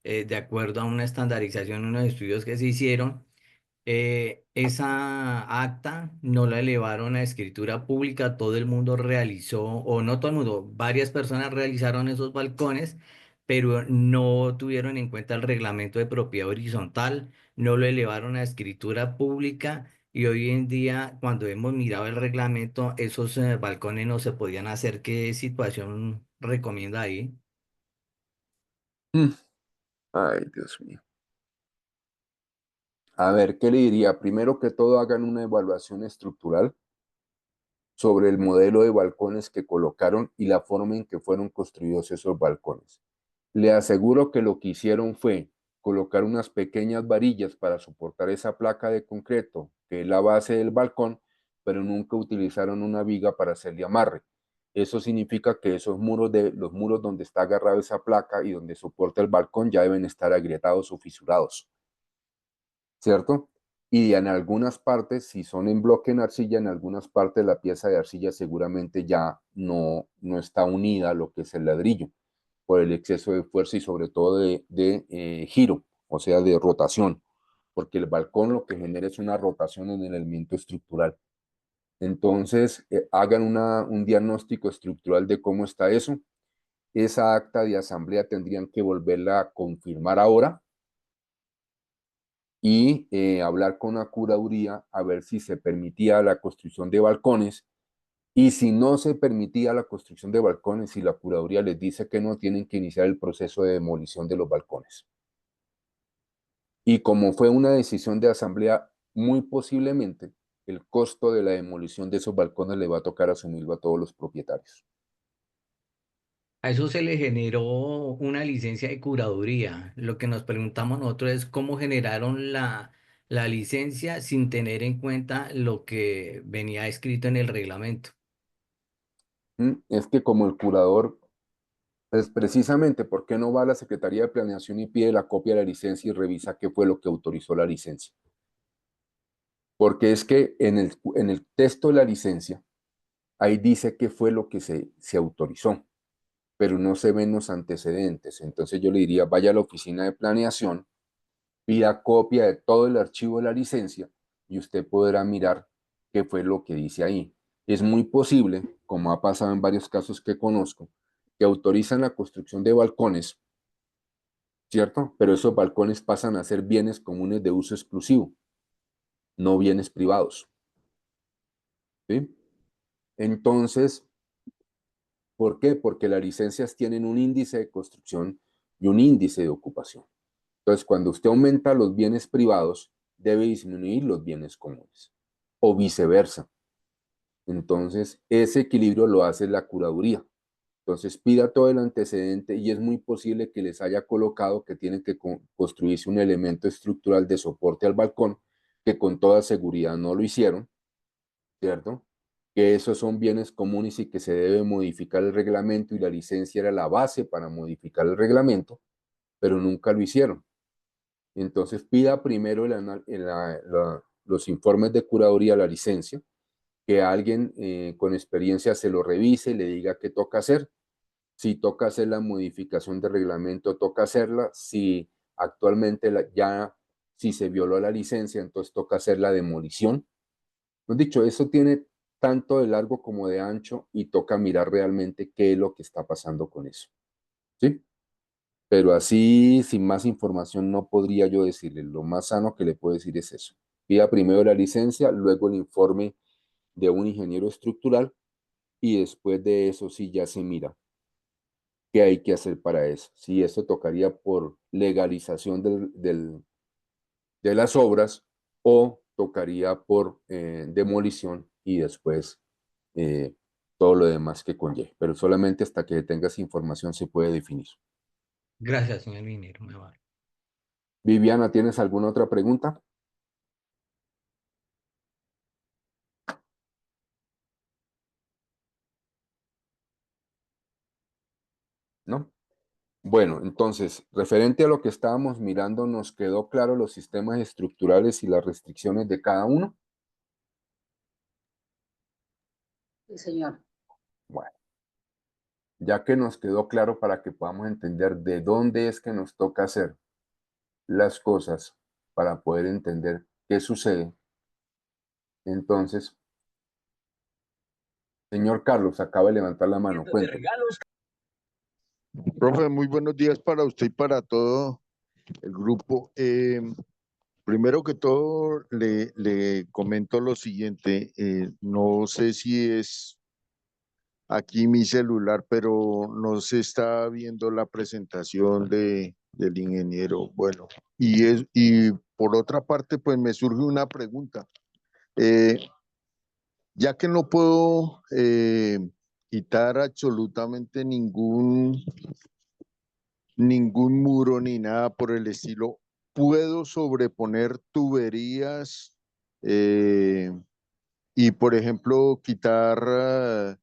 de acuerdo a una estandarización, unos estudios que se hicieron. Esa acta no la elevaron a escritura pública, todo el mundo realizó, o no todo el mundo, varias personas realizaron esos balcones, pero no tuvieron en cuenta el reglamento de propiedad horizontal, no lo elevaron a escritura pública y hoy en día, cuando hemos mirado el reglamento, esos balcones no se podían hacer. ¿Qué situación recomienda ahí?
Ay, Dios mío. A ver, ¿qué le diría? Primero que todo, hagan una evaluación estructural sobre el modelo de balcones que colocaron y la forma en que fueron construidos esos balcones. Le aseguro que lo que hicieron fue colocar unas pequeñas varillas para soportar esa placa de concreto, que es la base del balcón, pero nunca utilizaron una viga para hacerle amarre. Eso significa que esos muros, los muros donde está agarrado esa placa y donde soporta el balcón, ya deben estar agrietados o fisurados, ¿cierto? Y en algunas partes, si son en bloque en arcilla, en algunas partes la pieza de arcilla seguramente ya no está unida a lo que es el ladrillo, por el exceso de fuerza y sobre todo de giro, o sea, de rotación, porque el balcón lo que genera es una rotación en el elemento estructural. Entonces, hagan un diagnóstico estructural de cómo está eso. Esa acta de asamblea tendrían que volverla a confirmar ahora y hablar con la curaduría a ver si se permitía la construcción de balcones, y si no se permitía la construcción de balcones, si la curaduría les dice que no, tienen que iniciar el proceso de demolición de los balcones. Y como fue una decisión de asamblea, muy posiblemente el costo de la demolición de esos balcones le va a tocar asumirlo a todos los propietarios.
A eso se le generó una licencia de curaduría. Lo que nos preguntamos nosotros es cómo generaron la licencia sin tener en cuenta lo que venía escrito en el reglamento.
Es que como el curador, pues precisamente, ¿por qué no va a la Secretaría de Planeación y pide la copia de la licencia y revisa qué fue lo que autorizó la licencia? Porque es que en el texto de la licencia, ahí dice qué fue lo que se autorizó, pero no se ven los antecedentes. Entonces yo le diría, vaya a la oficina de planeación, pida copia de todo el archivo de la licencia y usted podrá mirar qué fue lo que dice ahí. Es muy posible, como ha pasado en varios casos que conozco, que autorizan la construcción de balcones, ¿cierto? Pero esos balcones pasan a ser bienes comunes de uso exclusivo, no bienes privados, ¿sí? Entonces, ¿por qué? Porque las licencias tienen un índice de construcción y un índice de ocupación. Entonces, cuando usted aumenta los bienes privados, debe disminuir los bienes comunes, o viceversa. Entonces, ese equilibrio lo hace la curaduría. Entonces, pida todo el antecedente y es muy posible que les haya colocado que tienen que construirse un elemento estructural de soporte al balcón, que con toda seguridad no lo hicieron, ¿cierto? Que esos son bienes comunes y que se debe modificar el reglamento y la licencia era la base para modificar el reglamento, pero nunca lo hicieron. Entonces pida primero los informes de curaduría, la licencia, que alguien con experiencia se lo revise, le diga qué toca hacer. Si toca hacer la modificación de reglamento, toca hacerla. Si actualmente si se violó la licencia, entonces toca hacer la demolición. Pues dicho, eso tiene tanto de largo como de ancho y toca mirar realmente qué es lo que está pasando con eso. ¿Sí? Pero así, sin más información, no podría yo decirle. Lo más sano que le puedo decir es eso. Pida primero la licencia, luego el informe de un ingeniero estructural y después de eso sí ya se mira qué hay que hacer para eso. Si eso tocaría por legalización de las obras o tocaría por demolición y después todo lo demás que conlleve. Pero solamente hasta que tengas información se puede definir.
Gracias, señor ingeniero. Muy amable.
Viviana, ¿tienes alguna otra pregunta? ¿No? Bueno, entonces, referente a lo que estábamos mirando, ¿nos quedó claro los sistemas estructurales y las restricciones de cada uno?
Sí, señor.
Bueno, ya que nos quedó claro para que podamos entender de dónde es que nos toca hacer las cosas para poder entender qué sucede, entonces, señor Carlos, acaba de levantar la mano, cuénteme.
Profe, muy buenos días para usted y para todo el grupo. Primero que todo, le comento lo siguiente. No sé si es aquí mi celular, pero no se está viendo la presentación del ingeniero. Bueno, y por otra parte, pues me surge una pregunta. Ya que no puedo quitar absolutamente ningún muro ni nada por el estilo. Puedo sobreponer tuberías y, por ejemplo, quitar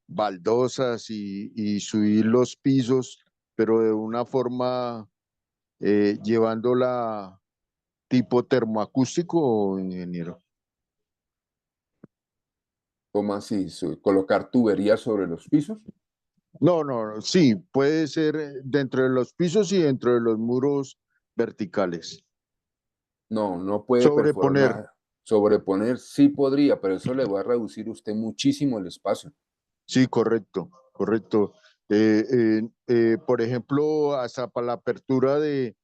baldosas y subir los pisos, pero de una forma llevándola tipo termoacústico, ingeniero.
¿Cómo así? ¿Colocar tuberías sobre los pisos?
No, sí, puede ser dentro de los pisos y dentro de los muros verticales.
No, no puede
Sobreponer.
perforar. Sobreponer sí podría, pero eso le va a reducir usted muchísimo el espacio.
Sí, correcto, correcto. Por ejemplo, hasta para la apertura de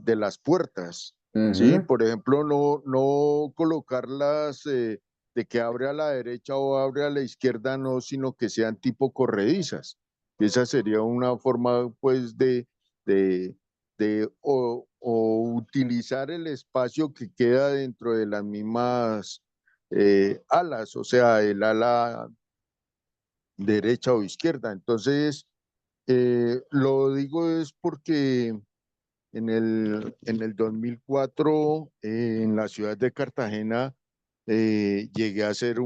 las puertas, ¿sí?
Ujú.
Por ejemplo, no colocarlas de que abre a la derecha o abre a la izquierda, no, sino que sean tipo corredizas. Esa sería una forma, pues, o utilizar el espacio que queda dentro de las mismas alas, o sea, el ala derecha o izquierda. Entonces, lo digo es porque en el 2004, en la ciudad de Cartagena, llegué a hacer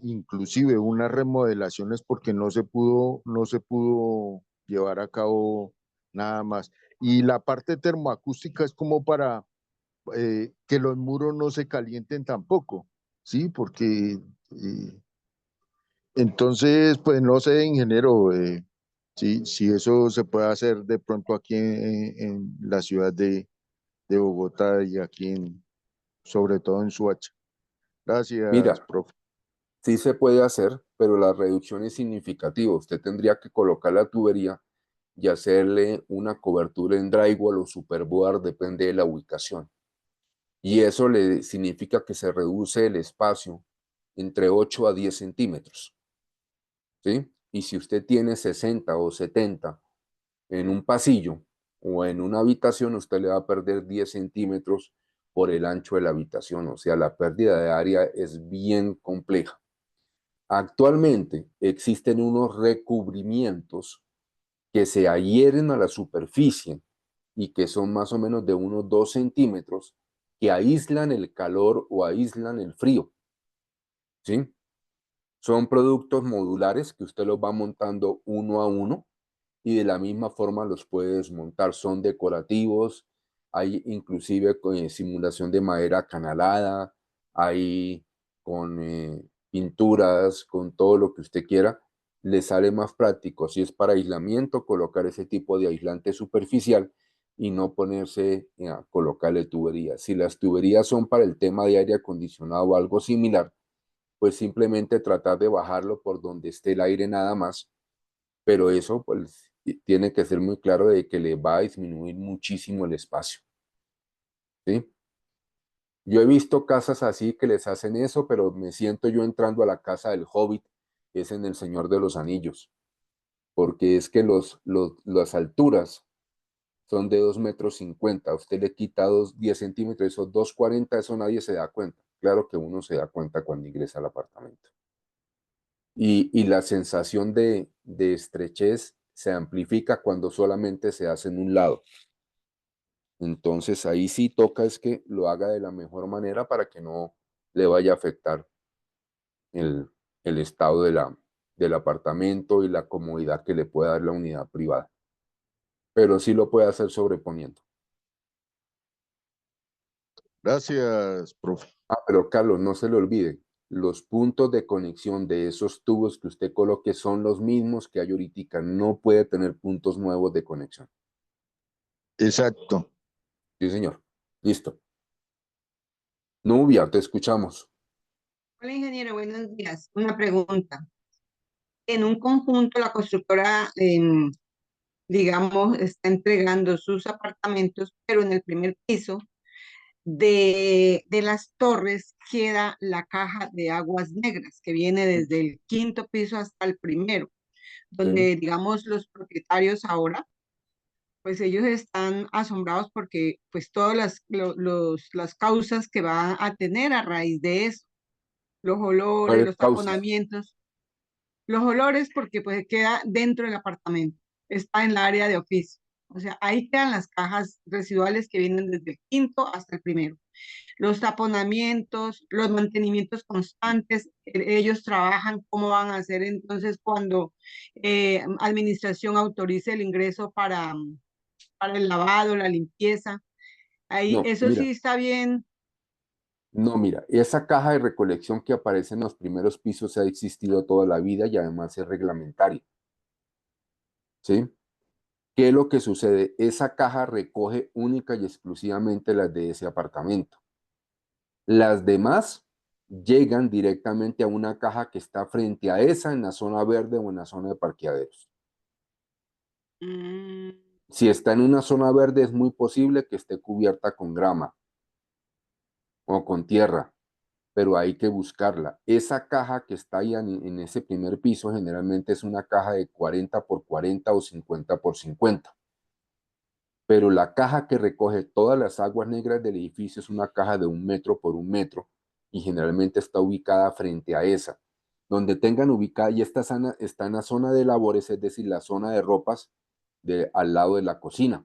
inclusive unas remodelaciones porque no se pudo llevar a cabo nada más. Y la parte termoacústica es como para que los muros no se calienten tampoco, ¿sí? Porque entonces, pues no sé, ingeniero, si eso se puede hacer de pronto aquí en la ciudad de Bogotá y aquí sobre todo en Suacha. Gracias,
Mira,
profe.
sí se puede hacer, pero la reducción es significativa. Usted tendría que colocar la tubería y hacerle una cobertura en drywall o superboard, depende de la ubicación. Y eso le significa que se reduce el espacio entre 8 a 10 centímetros. ¿Sí? Y si usted tiene 60 o 70 en un pasillo o en una habitación, usted le va a perder 10 centímetros por el ancho de la habitación. O sea, la pérdida de área es bien compleja. Actualmente existen unos recubrimientos que se adhieren a la superficie y que son más o menos de unos 2 centímetros que aíslan el calor o aíslan el frío. ¿Sí? Son productos modulares que usted los va montando uno a uno y de la misma forma los puede desmontar. Son decorativos, hay inclusive simulación de madera acanalada, ahí con pinturas, con todo lo que usted quiera, le sale más práctico. Si es para aislamiento, colocar ese tipo de aislante superficial y no ponerse a colocarle tuberías. Si las tuberías son para el tema de aire acondicionado o algo similar, pues simplemente tratar de bajarlo por donde esté el aire nada más, pero eso pues tiene que ser muy claro de que le va a disminuir muchísimo el espacio, ¿sí? Yo he visto casas así que les hacen eso, pero me siento yo entrando a la casa del Hobbit, que es en El Señor de los Anillos, porque es que las alturas son de 2,50 m. Usted le quita 10 centímetros, esos 2,40, eso nadie se da cuenta. Claro que uno se da cuenta cuando ingresa al apartamento. Y la sensación de estrechez se amplifica cuando solamente se hace en un lado. Entonces ahí sí toca es que lo haga de la mejor manera para que no le vaya a afectar el estado del apartamento y la comodidad que le pueda dar la unidad privada. Pero sí lo puede hacer sobreponiendo.
Gracias, profe.
Pero Carlos, no se le olvide, los puntos de conexión de esos tubos que usted coloque son los mismos que hay ahorita. No puede tener puntos nuevos de conexión.
Exacto.
Sí, señor. Listo. Nubia, te escuchamos.
Hola, ingeniero, buenos días. Una pregunta. En un conjunto, la constructora, digamos, está entregando sus apartamentos, pero en el primer piso de las torres queda la caja de aguas negras que viene desde el quinto piso hasta el primero, donde, digamos, los propietarios ahora, pues ellos están asombrados porque, pues, todas las causas que va a tener a raíz de eso, los olores,
¿Cuáles
los
causas?
taponamientos. Los olores porque pues queda dentro del apartamento, está en el área de oficio. O sea, ahí quedan las cajas residuales que vienen desde el quinto hasta el primero. Los taponamientos, los mantenimientos constantes, ellos trabajan cómo van a hacer entonces cuando administración autorice el ingreso para el lavado, la limpieza. Ahí,
No,
eso
mira.
sí está bien.
No, mira, esa caja de recolección que aparece en los primeros pisos ha existido toda la vida y además es reglamentaria. ¿Sí? ¿Qué es lo que sucede? Esa caja recoge única y exclusivamente las de ese apartamento. Las demás llegan directamente a una caja que está frente a esa en la zona verde o en la zona de parqueaderos. Si está en una zona verde es muy posible que esté cubierta con grama o con tierra, pero hay que buscarla. Esa caja que está ahí en ese primer piso generalmente es una caja de 40 por 40 o 50 por 50. Pero la caja que recoge todas las aguas negras del edificio es una caja de 1 metro por 1 metro y generalmente está ubicada frente a esa. Donde tengan ubicada, y esta está en la zona de labores, es decir, la zona de ropas al lado de la cocina,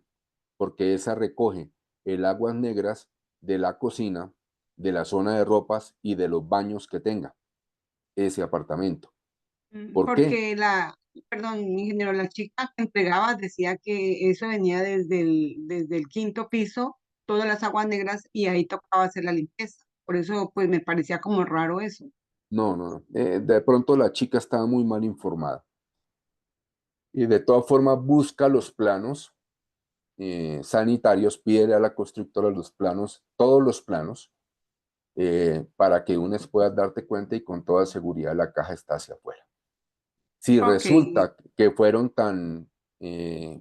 porque esa recoge el aguas negras de la cocina, de la zona de ropas y de los baños que tenga ese apartamento. ¿Por qué?
Porque perdón, ingeniero, la chica que entregaba decía que eso venía desde el quinto piso, todas las aguas negras, y ahí tocaba hacer la limpieza. Por eso, pues, me parecía como raro eso.
No. De pronto la chica estaba muy mal informada. Y de todas formas busca los planos sanitarios, pide a la constructora los planos, todos los planos, para que uno pueda darte cuenta y con toda seguridad la caja está hacia afuera. Si
Ok,
resulta que fueron tan,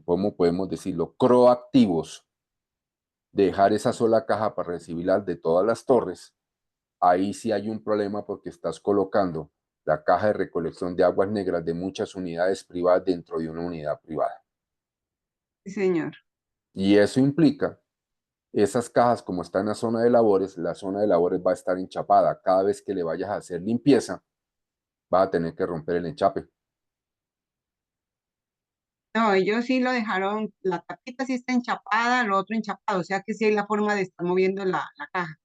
¿cómo podemos decirlo?, proactivos de dejar esa sola caja para recibirlas de todas las torres, ahí sí hay un problema porque estás colocando la caja de recolección de aguas negras de muchas unidades privadas dentro de una unidad privada.
sí, señor.
Y eso implica, esas cajas como están en la zona de labores va a estar enchapada. Cada vez que le vayas a hacer limpieza, vas a tener que romper el enchape.
No, ellos sí lo dejaron, la tapita sí está enchapada, lo otro enchapado, o sea que sí hay la forma de estar moviendo la caja.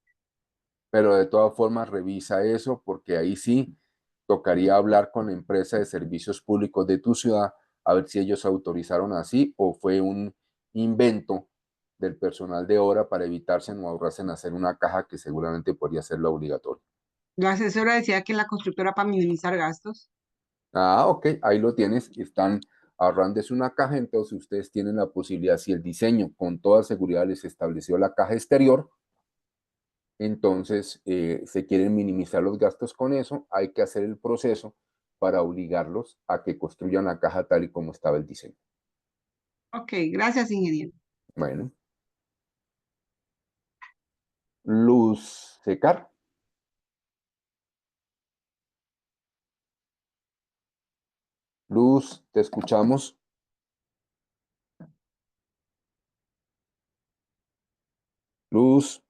Pero de todas formas revisa eso porque ahí sí tocaría hablar con la empresa de servicios públicos de tu ciudad a ver si ellos autorizaron así o fue un invento del personal de obra para evitarse o ahorrarse en hacer una caja que seguramente podría ser la obligatoria.
La asesora decía que la constructora para minimizar gastos.
Ah, ok, ahí lo tienes. Están ahorrándose una caja, entonces ustedes tienen la posibilidad, si el diseño con toda seguridad les estableció la caja exterior, entonces se quieren minimizar los gastos con eso, hay que hacer el proceso para obligarlos a que construyan la caja tal y como estaba el diseño.
Ok, gracias, ingeniero.
Bueno. Luz Secar. Luz, te escuchamos. Luz.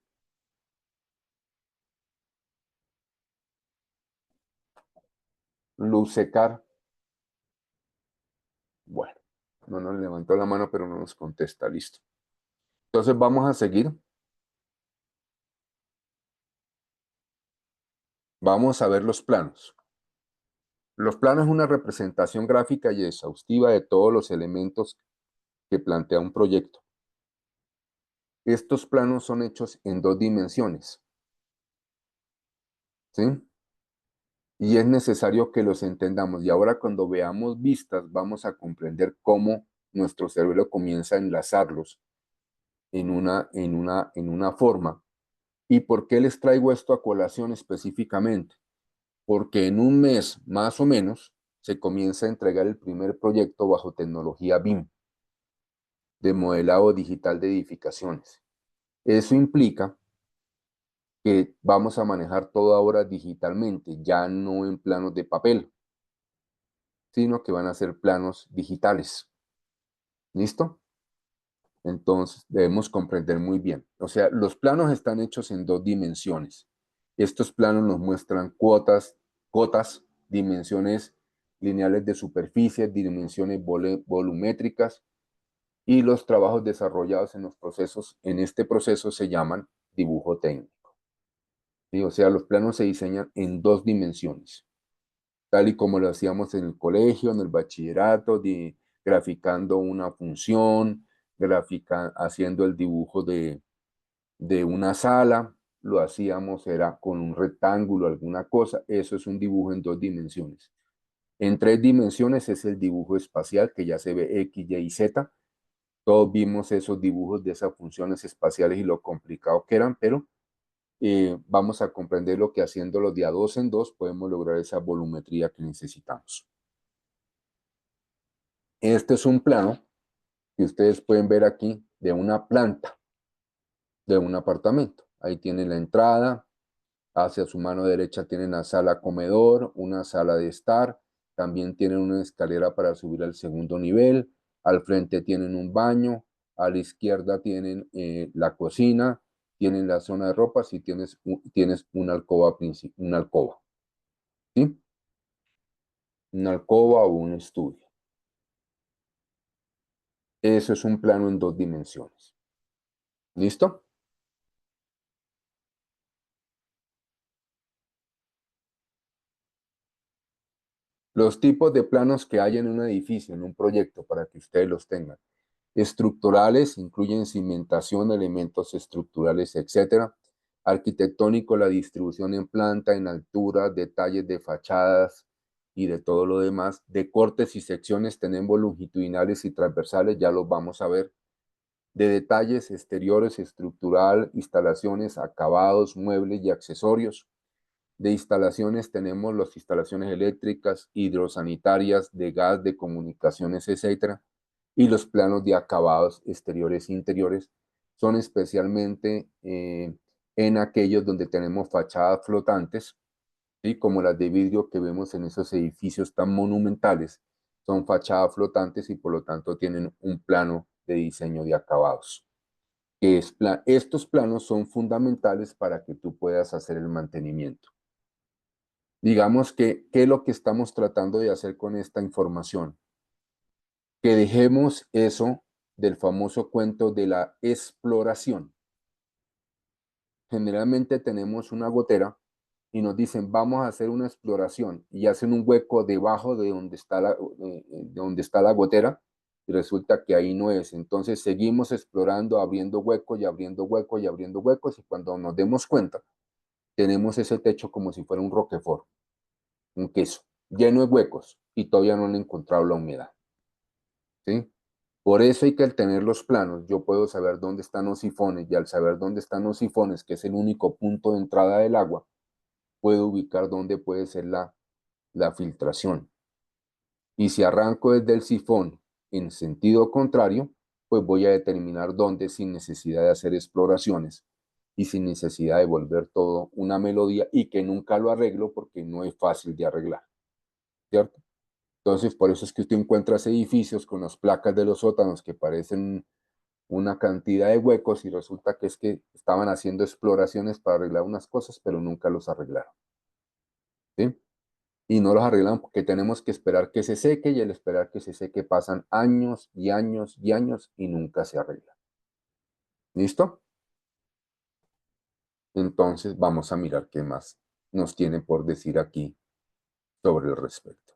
Luz Secar. Bueno, no nos levantó la mano, pero no nos contesta. Listo. Entonces vamos a seguir. Vamos a ver los planos. Los planos es una representación gráfica y exhaustiva de todos los elementos que plantea un proyecto. Estos planos son hechos en 2 dimensiones. ¿Sí? Y es necesario que los entendamos. Y ahora cuando veamos vistas, vamos a comprender cómo nuestro cerebro comienza a enlazarlos en una forma. ¿Y por qué les traigo esto a colación específicamente? Porque en un mes, más o menos, se comienza a entregar el primer proyecto bajo tecnología BIM, de modelado digital de edificaciones. Eso implica que vamos a manejar todo ahora digitalmente, ya no en planos de papel, sino que van a ser planos digitales. ¿Listo? Entonces, debemos comprender muy bien. O sea, los planos están hechos en 2 dimensiones. Estos planos nos muestran cotas, dimensiones lineales de superficie, dimensiones volumétricas, y los trabajos desarrollados en los procesos, en este proceso se llaman dibujo técnico. ¿Sí? O sea, los planos se diseñan en 2 dimensiones, tal y como lo hacíamos en el colegio, en el bachillerato, graficando una función, haciendo el dibujo de una sala, lo hacíamos, era con un rectángulo, alguna cosa, eso es un dibujo en 2 dimensiones. En 3 dimensiones es el dibujo espacial, que ya se ve X, Y y Z. Todos vimos esos dibujos de esas funciones espaciales y lo complicado que eran, pero vamos a comprender lo que haciéndolo de a 2 en 2 podemos lograr esa volumetría que necesitamos. Este es un plano que ustedes pueden ver aquí de una planta de un apartamento. Ahí tienen la entrada, hacia su mano derecha tienen la sala comedor, una sala de estar, también tienen una escalera para subir al segundo nivel, al frente tienen un baño, a la izquierda tienen la cocina, tienen la zona de ropas y tienes una alcoba, ¿sí? Una alcoba o un estudio. Eso es un plano en 2 dimensiones. ¿Listo? Los tipos de planos que hay en un edificio, en un proyecto, para que ustedes los tengan. Estructurales incluyen cimentación, elementos estructurales, etc. Arquitectónico, la distribución en planta, en altura, detalles de fachadas y de todo lo demás. De cortes y secciones tenemos longitudinales y transversales, ya los vamos a ver. De detalles exteriores, estructural, instalaciones, acabados, muebles y accesorios. De instalaciones tenemos las instalaciones eléctricas, hidrosanitarias, de gas, de comunicaciones, etc. Y los planos de acabados exteriores e interiores son especialmente en aquellos donde tenemos fachadas flotantes, ¿sí? Como las de vidrio que vemos en esos edificios tan monumentales. Son fachadas flotantes y por lo tanto tienen un plano de diseño de acabados. Estos planos son fundamentales para que tú puedas hacer el mantenimiento. Digamos que, ¿qué es lo que estamos tratando de hacer con esta información? Que dejemos eso del famoso cuento de la exploración. Generalmente tenemos una gotera y nos dicen, vamos a hacer una exploración, y hacen un hueco debajo de donde está la gotera y resulta que ahí no es. Entonces seguimos explorando, abriendo huecos y abriendo huecos y abriendo huecos, y cuando nos demos cuenta, tenemos ese techo como si fuera un roquefort, un queso, lleno de huecos, y todavía no han encontrado la humedad. ¿Sí? Por eso hay que al tener los planos, yo puedo saber dónde están los sifones, y al saber dónde están los sifones, que es el único punto de entrada del agua, puedo ubicar dónde puede ser la filtración. Y si arranco desde el sifón en sentido contrario, pues voy a determinar dónde sin necesidad de hacer exploraciones y sin necesidad de volver todo una melodía, y que nunca lo arreglo porque no es fácil de arreglar, ¿cierto? Entonces, por eso es que usted encuentra edificios con las placas de los sótanos que parecen una cantidad de huecos, y resulta que es que estaban haciendo exploraciones para arreglar unas cosas, pero nunca los arreglaron. ¿Sí? Y no los arreglan porque tenemos que esperar que se seque, y al esperar que se seque pasan años y años y años y nunca se arregla. ¿Listo? Entonces vamos a mirar qué más nos tiene por decir aquí sobre el respecto.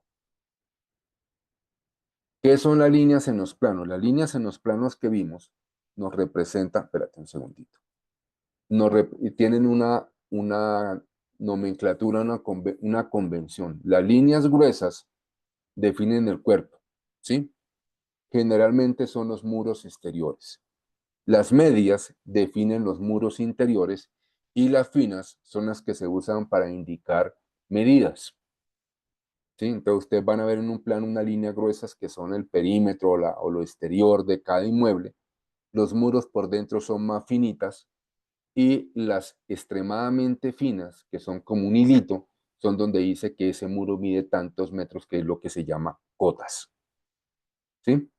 ¿Qué son las líneas en los planos? Las líneas en los planos que vimos nos representan, espérate un segundito, tienen una nomenclatura, una convención. Las líneas gruesas definen el cuerpo, ¿sí? Generalmente son los muros exteriores. Las medias definen los muros interiores, y las finas son las que se usan para indicar medidas. ¿Sí? Entonces ustedes van a ver en un plano una línea gruesas que son el perímetro o lo exterior de cada inmueble. Los muros por dentro son más finitas, y las extremadamente finas, que son como un hilito, son donde dice que ese muro mide tantos metros, que es lo que se llama cotas. ¿Sí?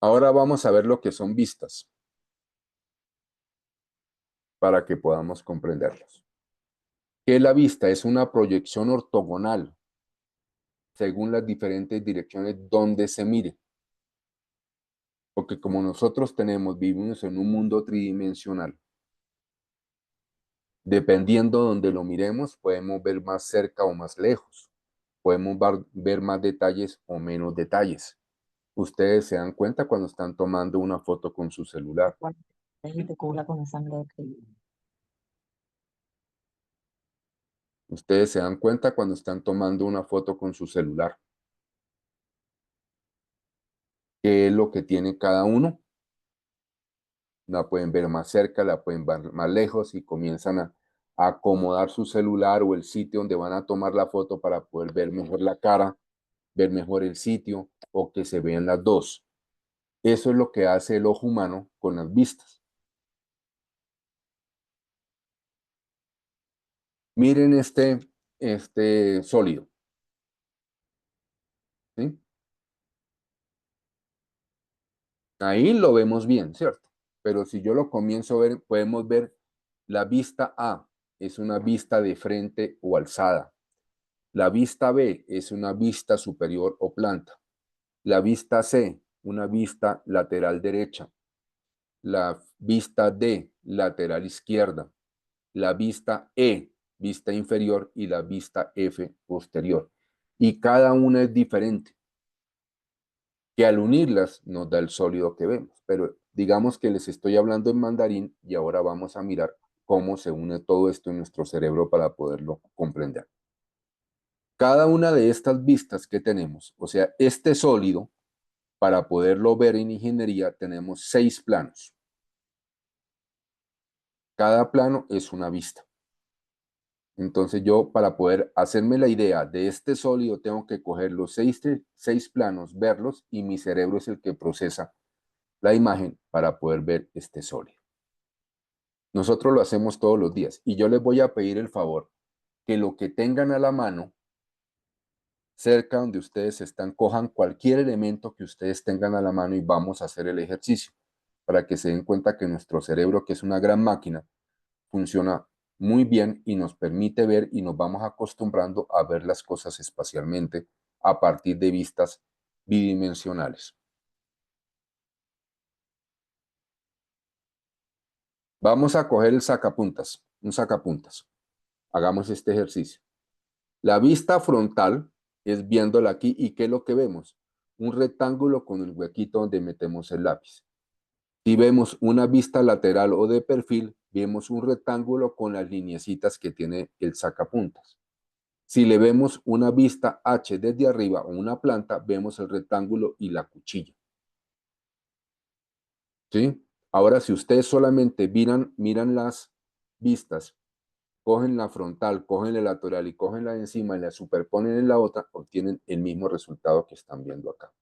Ahora vamos a ver lo que son vistas, para que podamos comprenderlos. ¿Qué es la vista? Es una proyección ortogonal según las diferentes direcciones donde se mire. Porque como nosotros vivimos en un mundo tridimensional, dependiendo de donde lo miremos, podemos ver más cerca o más lejos. Podemos ver más detalles o menos detalles. Ustedes se dan cuenta cuando están tomando una foto con su celular. Ustedes se dan cuenta cuando están tomando una foto con su celular. ¿Qué es lo que tiene cada uno? La pueden ver más cerca, la pueden ver más lejos, y comienzan a acomodar su celular o el sitio donde van a tomar la foto para poder ver mejor la cara, ver mejor el sitio, o que se vean las dos. Eso es lo que hace el ojo humano con las vistas. Miren este sólido. ¿Sí? Ahí lo vemos bien, ¿cierto? Pero si yo lo comienzo a ver, podemos ver la vista A, es una vista de frente o alzada. La vista B es una vista superior o planta. La vista C, una vista lateral derecha. La vista D, lateral izquierda. La vista E, vista inferior, y la vista F, posterior. Y cada una es diferente, que al unirlas nos da el sólido que vemos. Pero digamos que les estoy hablando en mandarín, y ahora vamos a mirar cómo se une todo esto en nuestro cerebro para poderlo comprender. Cada una de estas vistas que tenemos, o sea, este sólido, para poderlo ver en ingeniería, tenemos 6 planos. Cada plano es una vista. Entonces yo, para poder hacerme la idea de este sólido, tengo que coger los 6 planos, verlos, y mi cerebro es el que procesa la imagen para poder ver este sólido. Nosotros lo hacemos todos los días, y yo les voy a pedir el favor que lo que tengan a la mano, cerca donde ustedes están, cojan cualquier elemento que ustedes tengan a la mano, y vamos a hacer el ejercicio para que se den cuenta que nuestro cerebro, que es una gran máquina, funciona muy bien y nos permite ver, y nos vamos acostumbrando a ver las cosas espacialmente a partir de vistas bidimensionales. Vamos a coger el sacapuntas, un sacapuntas. Hagamos este ejercicio. La vista frontal es viéndola aquí. ¿Y qué es lo que vemos? Un rectángulo con el huequito donde metemos el lápiz. Si vemos una vista lateral o de perfil, vemos un rectángulo con las lineecitas que tiene el sacapuntas. Si le vemos una vista H desde arriba o una planta, vemos el rectángulo y la cuchilla. ¿Sí? Ahora, si ustedes solamente miran las vistas, cogen la frontal, cogen la lateral y cogen la de encima y la superponen en la otra, obtienen el mismo resultado que están viendo acá.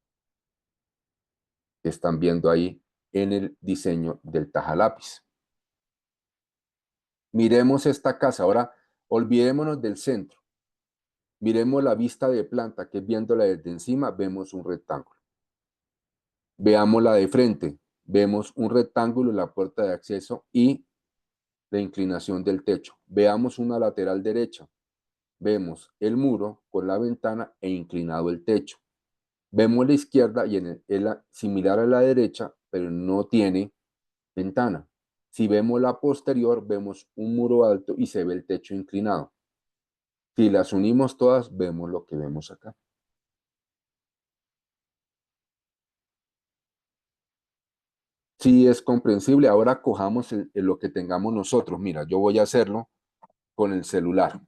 Que están viendo ahí en el diseño del tajalápiz. Miremos esta casa. Ahora, olvidémonos del centro. Miremos la vista de planta, que viéndola desde encima, vemos un rectángulo. Veamos la de frente. Vemos un rectángulo, la puerta de acceso y la inclinación del techo. Veamos una lateral derecha. Vemos el muro con la ventana e inclinado el techo. Vemos la izquierda y es similar a la derecha, pero no tiene ventana. Si vemos la posterior, vemos un muro alto y se ve el techo inclinado. Si las unimos todas, vemos lo que vemos acá. Sí es comprensible. Ahora cojamos lo que tengamos nosotros. Mira, yo voy a hacerlo con el celular,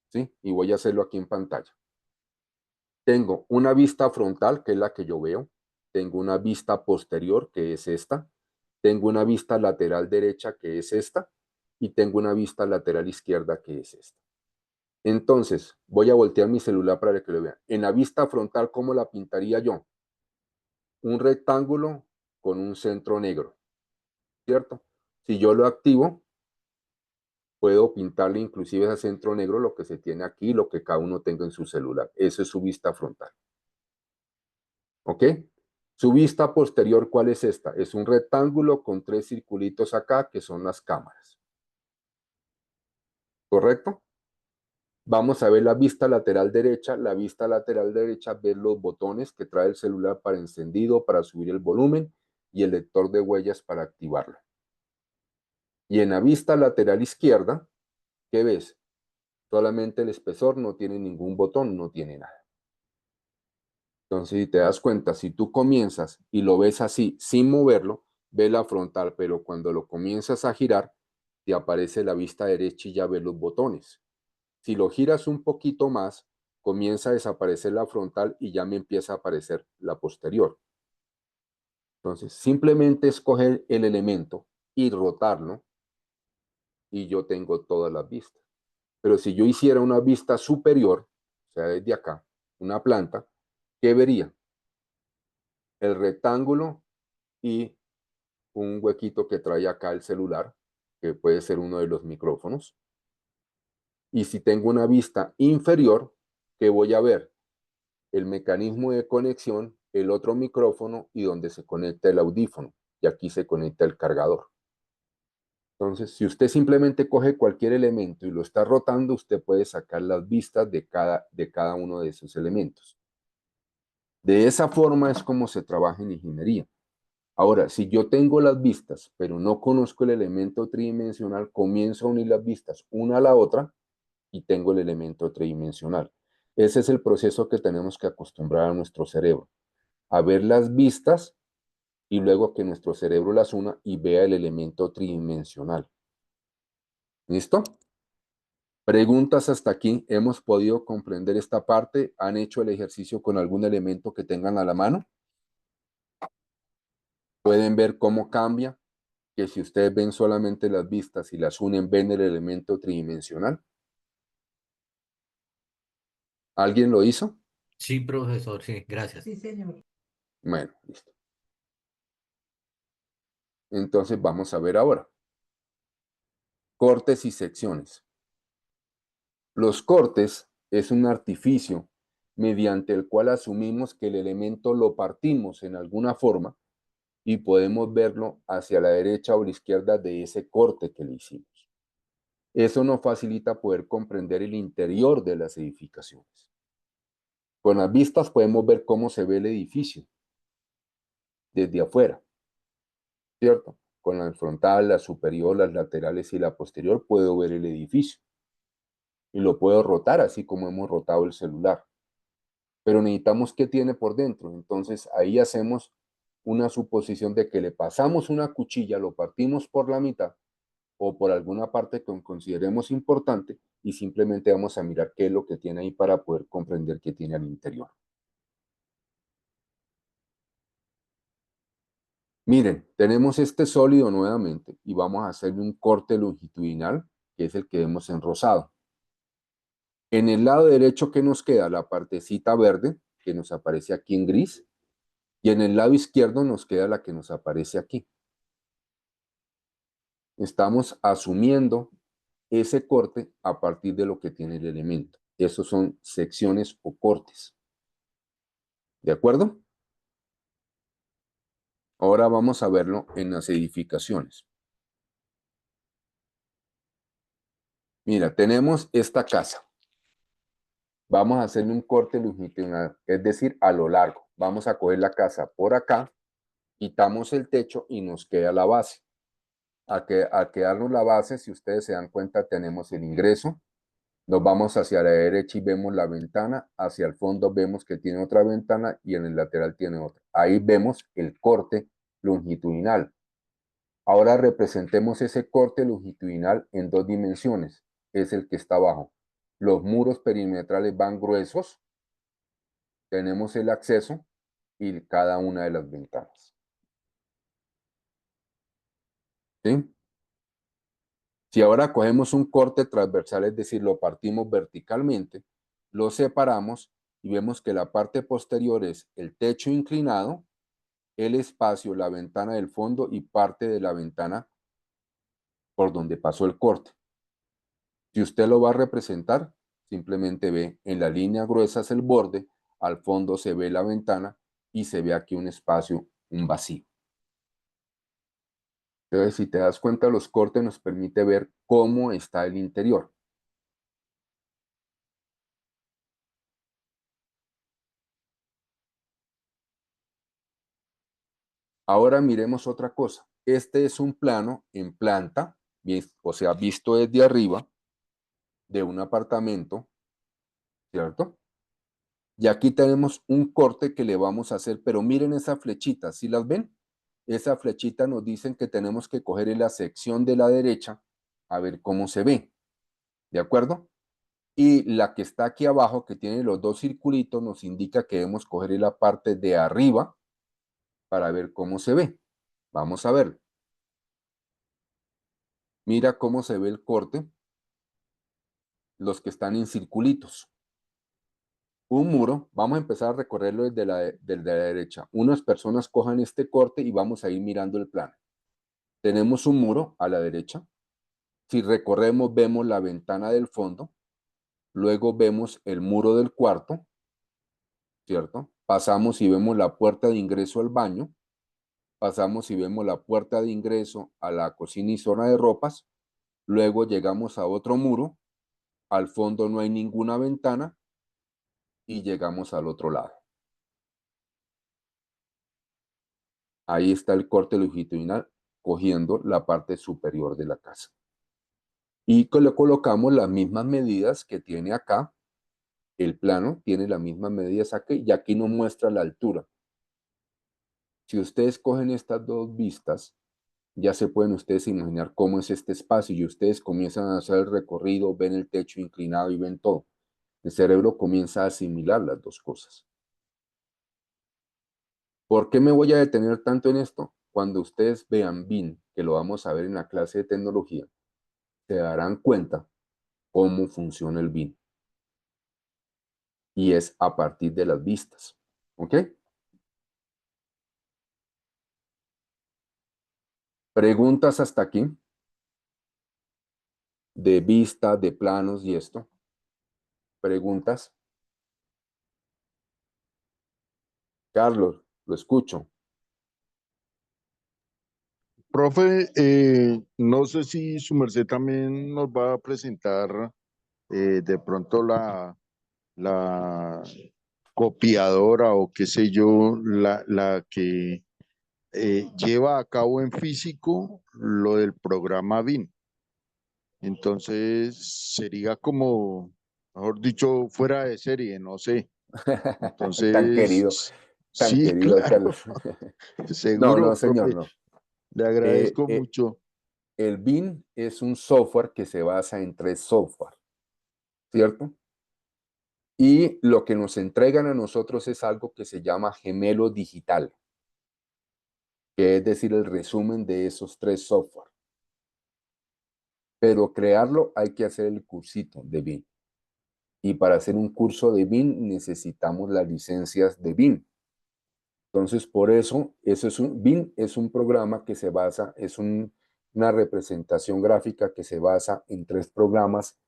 ¿sí? Y voy a hacerlo aquí en pantalla. Tengo una vista frontal, que es la que yo veo. Tengo una vista posterior, que es esta. Tengo una vista lateral derecha, que es esta. Y tengo una vista lateral izquierda, que es esta. Entonces, voy a voltear mi celular para que lo vean. En la vista frontal, ¿cómo la pintaría yo? Un rectángulo con un centro negro, ¿cierto? Si yo lo activo, puedo pintarle inclusive ese centro negro lo que se tiene aquí, lo que cada uno tenga en su celular. Eso es su vista frontal. ¿Ok? Su vista posterior, ¿cuál es esta? Es un rectángulo con 3 circulitos acá, que son las cámaras. ¿Correcto? Vamos a ver la vista lateral derecha. La vista lateral derecha ve los botones que trae el celular para encendido, para subir el volumen y el lector de huellas para activarlo. Y en la vista lateral izquierda, ¿qué ves? Solamente el espesor, no tiene ningún botón, no tiene nada. Entonces, si te das cuenta, si tú comienzas y lo ves así, sin moverlo, ves la frontal, pero cuando lo comienzas a girar, te aparece la vista derecha y ya ves los botones. Si lo giras un poquito más, comienza a desaparecer la frontal y ya me empieza a aparecer la posterior. Entonces, simplemente escoger el elemento y rotarlo y yo tengo todas las vistas. Pero si yo hiciera una vista superior, o sea, desde acá, una planta, ¿qué vería? El rectángulo y un huequito que trae acá el celular, que puede ser uno de los micrófonos. Y si tengo una vista inferior, ¿qué voy a ver? El mecanismo de conexión, el otro micrófono y donde se conecta el audífono. Y aquí se conecta el cargador. Entonces, si usted simplemente coge cualquier elemento y lo está rotando, usted puede sacar las vistas de cada uno de esos elementos. De esa forma es como se trabaja en ingeniería. Ahora, si yo tengo las vistas, pero no conozco el elemento tridimensional, comienzo a unir las vistas una a la otra y tengo el elemento tridimensional. Ese es el proceso que tenemos que acostumbrar a nuestro cerebro, a ver las vistas y luego que nuestro cerebro las una y vea el elemento tridimensional. ¿Listo? Preguntas hasta aquí. ¿Hemos podido comprender esta parte? ¿Han hecho el ejercicio con algún elemento que tengan a la mano? Pueden ver cómo cambia, que si ustedes ven solamente las vistas y las unen, ven el elemento tridimensional. ¿Alguien lo hizo?
Sí, profesor, sí, gracias.
Sí, señor.
Bueno, listo. Entonces vamos a ver ahora. Cortes y secciones. Los cortes es un artificio mediante el cual asumimos que el elemento lo partimos en alguna forma y podemos verlo hacia la derecha o la izquierda de ese corte que le hicimos. Eso nos facilita poder comprender el interior de las edificaciones. Con las vistas podemos ver cómo se ve el edificio desde afuera, ¿cierto? Con la frontal, la superior, las laterales y la posterior puedo ver el edificio. y lo puedo rotar así como hemos rotado el celular. Pero necesitamos qué tiene por dentro. Entonces ahí hacemos una suposición de que le pasamos una cuchilla, lo partimos por la mitad o por alguna parte que consideremos importante y simplemente vamos a mirar qué es lo que tiene ahí para poder comprender qué tiene al interior. Miren, tenemos este sólido nuevamente y vamos a hacerle un corte longitudinal, que es el que vemos en rosado. En el lado derecho que nos queda la partecita verde, que nos aparece aquí en gris, y en el lado izquierdo nos queda la que nos aparece aquí. Estamos asumiendo ese corte a partir de lo que tiene el elemento. Esos son secciones o cortes. ¿De acuerdo? Ahora vamos a verlo en las edificaciones. Mira, tenemos esta casa. Vamos a hacerle un corte longitudinal, es decir, a lo largo. Vamos a coger la casa por acá, quitamos el techo y nos queda la base. Al quedarnos la base, si ustedes se dan cuenta, tenemos el ingreso. Nos vamos hacia la derecha y vemos la ventana. Hacia el fondo vemos que tiene otra ventana y en el lateral tiene otra. Ahí vemos el corte longitudinal. Ahora representemos ese corte longitudinal en dos dimensiones. Es el que está abajo. Los muros perimetrales van gruesos. Tenemos el acceso y cada una de las ventanas. ¿Sí? Si ahora cogemos un corte transversal, es decir, lo partimos verticalmente, lo separamos y vemos que la parte posterior es el techo inclinado, el espacio, la ventana del fondo y parte de la ventana por donde pasó el corte. Si usted lo va a representar, simplemente ve en la línea gruesa es el borde, al fondo se ve la ventana y se ve aquí un espacio, un vacío. Entonces, si te das cuenta, los cortes nos permite ver cómo está el interior. Ahora miremos otra cosa. Este es un plano en planta, o sea, visto desde arriba de un apartamento, ¿cierto? Y aquí tenemos un corte que le vamos a hacer, pero miren esa flechita, ¿sí las ven? Esa flechita nos dicen que tenemos que coger en la sección de la derecha a ver cómo se ve, ¿de acuerdo? Y la que está aquí abajo, que tiene los dos circulitos, nos indica que debemos coger en la parte de arriba para ver cómo se ve. Vamos a ver. Mira cómo se ve el corte, los que están en circulitos. Un muro, vamos a empezar a recorrerlo desde la derecha. Unas personas cojan este corte y vamos a ir mirando el plano. Tenemos un muro a la derecha. Si recorremos, vemos la ventana del fondo. Luego vemos el muro del cuarto, ¿cierto? Pasamos y vemos la puerta de ingreso al baño. Pasamos y vemos la puerta de ingreso a la cocina y zona de ropas. Luego llegamos a otro muro. Al fondo no hay ninguna ventana. Y llegamos al otro lado. Ahí está el corte longitudinal cogiendo la parte superior de la casa. Y le colocamos las mismas medidas que tiene acá. El plano tiene las mismas medidas aquí y aquí nos muestra la altura. Si ustedes cogen estas dos vistas, ya se pueden ustedes imaginar cómo es este espacio y ustedes comienzan a hacer el recorrido, ven el techo inclinado y ven todo. El cerebro comienza a asimilar las dos cosas. ¿Por qué me voy a detener tanto en esto? Cuando ustedes vean BIM, que lo vamos a ver en la clase de tecnología, se darán cuenta cómo funciona el BIM. Y es a partir de las vistas. ¿Ok? ¿Preguntas hasta aquí? De vista, de planos y esto. ¿Preguntas? Carlos, lo escucho.
Profe, no sé si su merced también nos va a presentar de pronto la copiadora o qué sé yo, la que lleva a cabo en físico lo del programa BIM. Entonces sería como, mejor dicho, fuera de serie, no sé.
Tan querido,
Entonces,
tan
sí,
querido,
claro,
Carlos. No,
seguro,
no, señor,
profe.
no.
Le
Eh,
agradezco
eh,
mucho.
el BIM es un software que se basa en 3 software, ¿cierto? Y lo que nos entregan a nosotros es algo que se llama gemelo digital, que es decir, el resumen de esos 3 software. Pero crearlo hay que hacer el cursito de BIM. Y para hacer un curso de BIM necesitamos las licencias de BIM. Entonces, por eso, BIM es un programa que se basa, una representación gráfica que se basa en 3 programas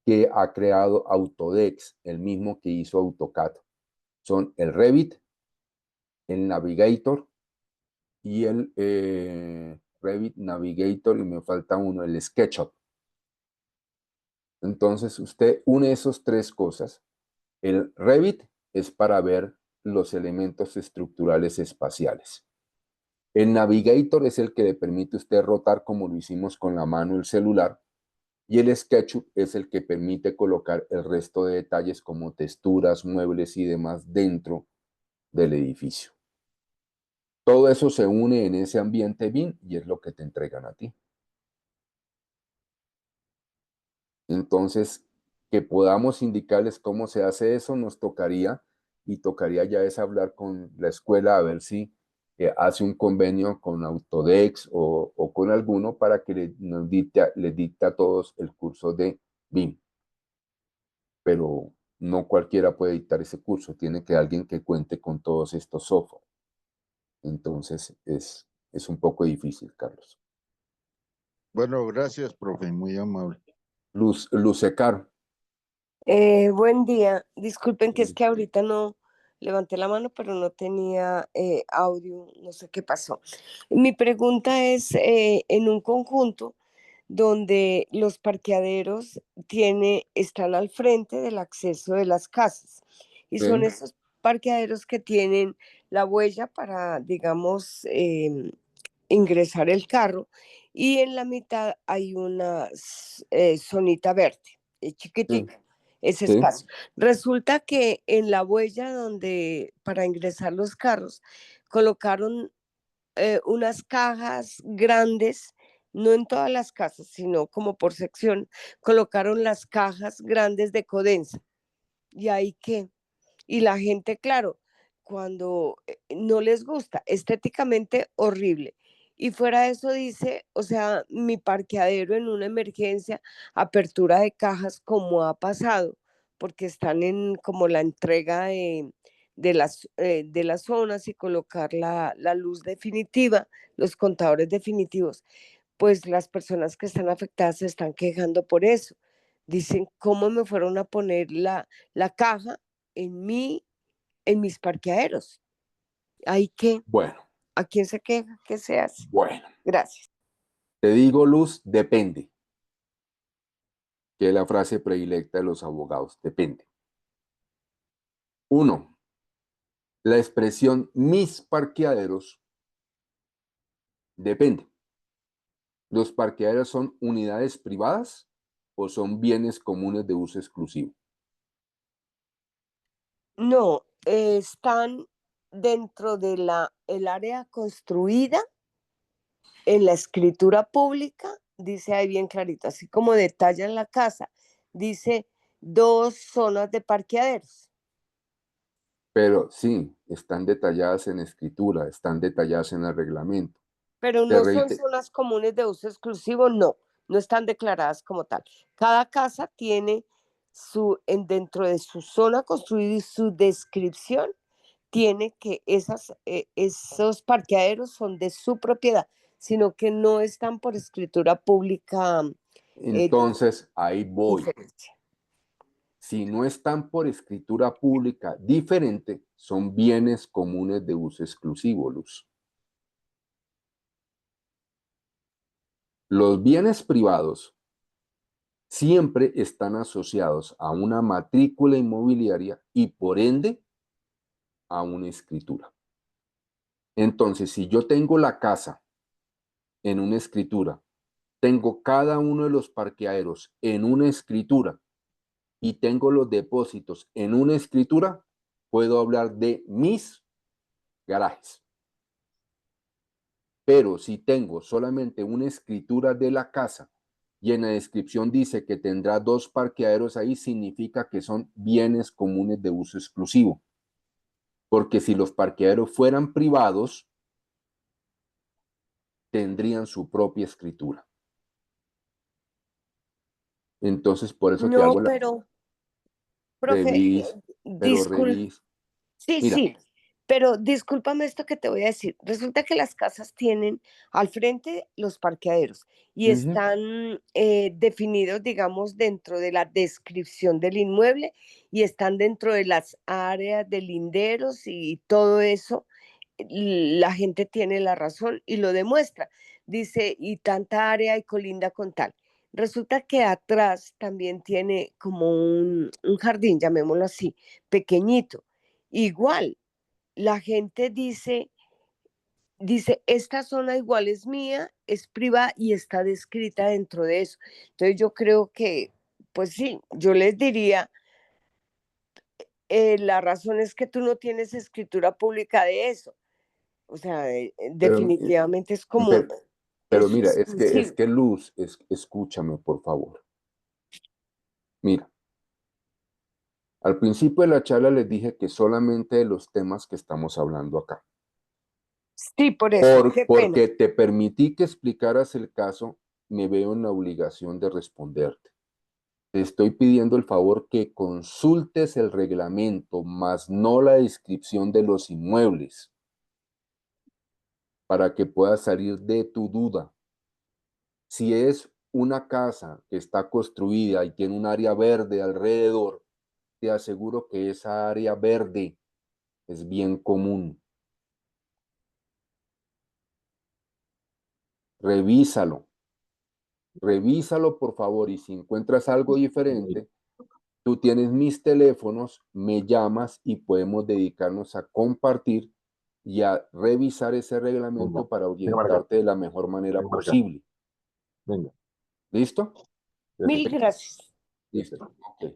que ha creado Autodesk, el mismo que hizo AutoCAD. Son el Revit, el Navigator y el Revit, Navigator, y me falta uno, el SketchUp. Entonces, usted une esas 3 cosas. El Revit es para ver los elementos estructurales espaciales. El Navigator es el que le permite a usted rotar como lo hicimos con la mano el celular. Y el SketchUp es el que permite colocar el resto de detalles como texturas, muebles y demás dentro del edificio. Todo eso se une en ese ambiente BIM y es lo que te entregan a ti. Entonces, que podamos indicarles cómo se hace eso, nos tocaría, y tocaría ya es hablar con la escuela a ver si hace un convenio con Autodesk o con alguno para que les dicte a todos el curso de BIM. Pero no cualquiera puede dictar ese curso, tiene que alguien que cuente con todos estos software. Entonces, es un poco difícil, Carlos.
Bueno, gracias, profe, muy amable.
Lucecar.
Buen día. Disculpen que es que ahorita no levanté la mano, pero no tenía audio, no sé qué pasó. Mi pregunta es, en un conjunto donde los parqueaderos están al frente del acceso de las casas y son
Sí.
esos parqueaderos que tienen la huella para, digamos, ingresar el carro y en la mitad hay una zonita verde, chiquitica, ese
Sí.
espacio. Resulta que en la huella donde para ingresar los carros colocaron unas cajas grandes, no en todas las casas, sino como por sección, colocaron las cajas grandes de Codensa. ¿Y ahí qué? Y la gente, claro, cuando no les gusta, estéticamente horrible. Y fuera de eso dice, o sea, mi parqueadero en una emergencia, apertura de cajas como ha pasado, porque están en como la entrega de las zonas y colocar la luz definitiva, los contadores definitivos, pues las personas que están afectadas se están quejando por eso. Dicen, ¿cómo me fueron a poner la caja en mis parqueaderos? ¿Hay que?
Bueno,
¿A quién se queja? ¿Qué se hace?
bueno.
Gracias.
Te digo, Luz, depende. Que es la frase predilecta de los abogados, depende. 1. La expresión mis parqueaderos depende. ¿Los parqueaderos son unidades privadas o son bienes comunes de uso exclusivo?
No, están dentro de el área construida en la escritura pública, dice ahí bien clarito, así como detalla en la casa, dice 2 zonas de parqueaderos.
Pero sí, están detalladas en escritura, están detalladas en el reglamento.
Pero no son zonas comunes de uso exclusivo, no están declaradas como tal. Cada casa tiene dentro de su zona construida y su descripción, tiene que esos parqueaderos son de su propiedad, sino que no están por escritura pública.
Entonces, ahí voy. Si no están por escritura pública diferente, son bienes comunes de uso exclusivo, Luz. Los bienes privados siempre están asociados a una matrícula inmobiliaria y por ende a una escritura. Entonces, si yo tengo la casa en una escritura tengo cada uno de los parqueaderos en una escritura y tengo los depósitos en una escritura, puedo hablar de mis garajes. Pero si tengo solamente una escritura de la casa y en la descripción dice que tendrá 2 parqueaderos ahí, significa que son bienes comunes de uso exclusivo. Porque si los parqueaderos fueran privados, tendrían su propia escritura. Entonces, por eso te
No,
hago la
pero, profe, disculpe. Sí,
Mira,
sí, pero discúlpame esto que te voy a decir. Resulta que las casas tienen al frente los parqueaderos y están definidos, digamos, dentro de la descripción del inmueble y están dentro de las áreas de linderos y todo eso. La gente tiene la razón y lo demuestra. Dice, y tanta área y colinda con tal. Resulta que atrás también tiene como un jardín, llamémoslo así, pequeñito. Igual, la gente dice, esta zona igual es mía, es privada y está descrita dentro de eso. Entonces yo creo que, pues sí, yo les diría, la razón es que tú no tienes escritura pública de eso. O sea, definitivamente es como,
pero
eso
mira,
es
es
sensible.
que Luz, escúchame, por favor. Mira, al principio de la charla les dije que solamente de los temas que estamos hablando acá.
Sí, por eso, qué pena.
Porque te permití que explicaras el caso, me veo en la obligación de responderte. Te estoy pidiendo el favor que consultes el reglamento, más no la descripción de los inmuebles, para que puedas salir de tu duda. Si es una casa que está construida y tiene un área verde alrededor, te aseguro que esa área verde es bien común. Revísalo. Revísalo, por favor, y si encuentras algo diferente, tú tienes mis teléfonos, me llamas y podemos dedicarnos a compartir y a revisar ese reglamento para orientarte de la mejor manera posible. ¿Listo?
Mil gracias.
Listo. Ok.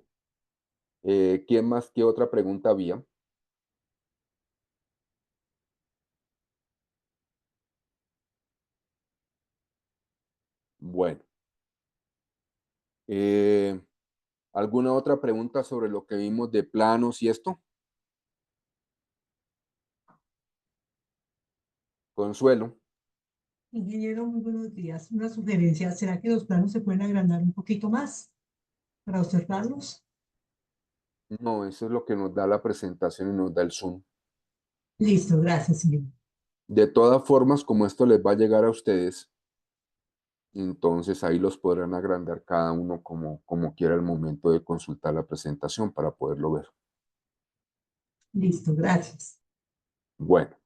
¿Quién más? ¿Qué otra pregunta había? Bueno. ¿Alguna otra pregunta sobre lo que vimos de planos y esto? Consuelo.
Ingeniero, muy buenos días. Una sugerencia, ¿será que los planos se pueden agrandar un poquito más para observarlos?
No, eso es lo que nos da la presentación y nos da el Zoom.
Listo, gracias, señor.
De todas formas, como esto les va a llegar a ustedes, entonces ahí los podrán agrandar cada uno como quiera al momento de consultar la presentación para poderlo ver.
Listo, gracias.
Bueno,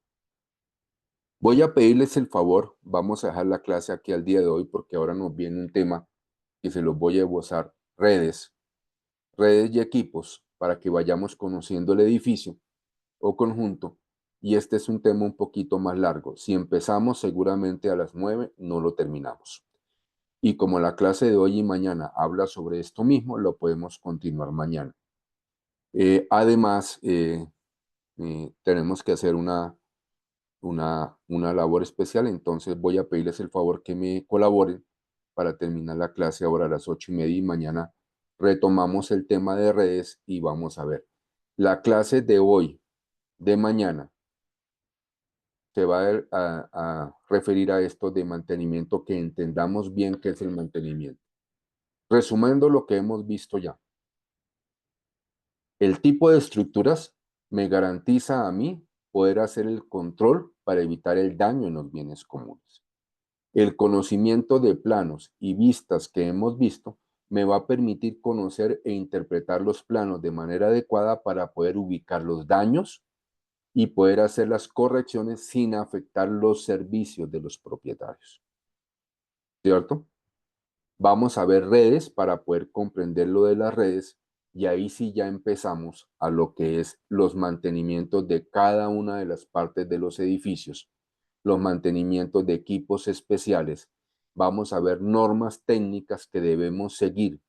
voy a pedirles el favor, vamos a dejar la clase aquí al día de hoy porque ahora nos viene un tema que se los voy a esbozar, redes y equipos para que vayamos conociendo el edificio o conjunto. Y este es un tema un poquito más largo. Si empezamos seguramente a las 9, no lo terminamos. Y como la clase de hoy y mañana habla sobre esto mismo, lo podemos continuar mañana. Además, tenemos que hacer una labor especial, entonces voy a pedirles el favor que me colaboren para terminar la clase ahora a las 8:30 y mañana retomamos el tema de redes y vamos a ver. La clase de hoy, de mañana, se va a referir a esto de mantenimiento, que entendamos bien qué es el mantenimiento. Resumiendo lo que hemos visto ya. El tipo de estructuras me garantiza a mí poder hacer el control para evitar el daño en los bienes comunes. El conocimiento de planos y vistas que hemos visto me va a permitir conocer e interpretar los planos de manera adecuada para poder ubicar los daños y poder hacer las correcciones sin afectar los servicios de los propietarios. ¿Cierto? Vamos a ver redes para poder comprender lo de las redes y ahí sí ya empezamos a lo que es los mantenimientos de cada una de las partes de los edificios, los mantenimientos de equipos especiales vamos a ver normas técnicas que debemos seguir,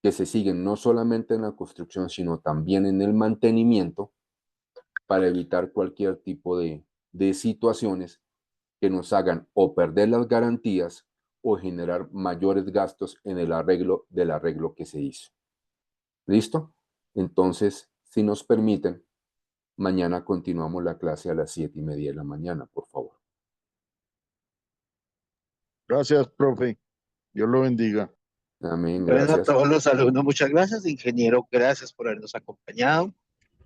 que se siguen no solamente en la construcción, sino también en el mantenimiento, para evitar cualquier tipo de situaciones que nos hagan o perder las garantías o generar mayores gastos en el arreglo del arreglo que se hizo. ¿Listo? Entonces, si nos permiten, mañana continuamos la clase a las 7:30 de la mañana, por favor.
Gracias, profe. Dios lo bendiga.
Amén,
Bueno, a
gracias.
todos los alumnos, muchas gracias. Ingeniero, gracias por habernos acompañado.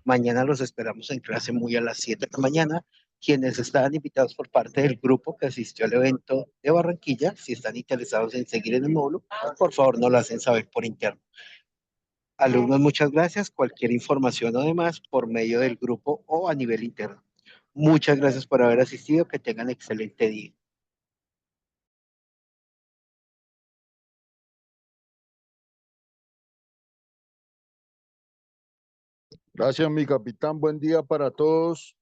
Mañana los esperamos en clase muy a las 7 de la mañana. Quienes estaban invitados por parte del grupo que asistió al evento de Barranquilla, si están interesados en seguir en el módulo, por favor nos lo hacen saber por interno. Alumnos, muchas gracias. Cualquier información o demás por medio del grupo o a nivel interno. Muchas gracias por haber asistido. Que tengan excelente día.
Gracias, mi capitán. Buen día para todos.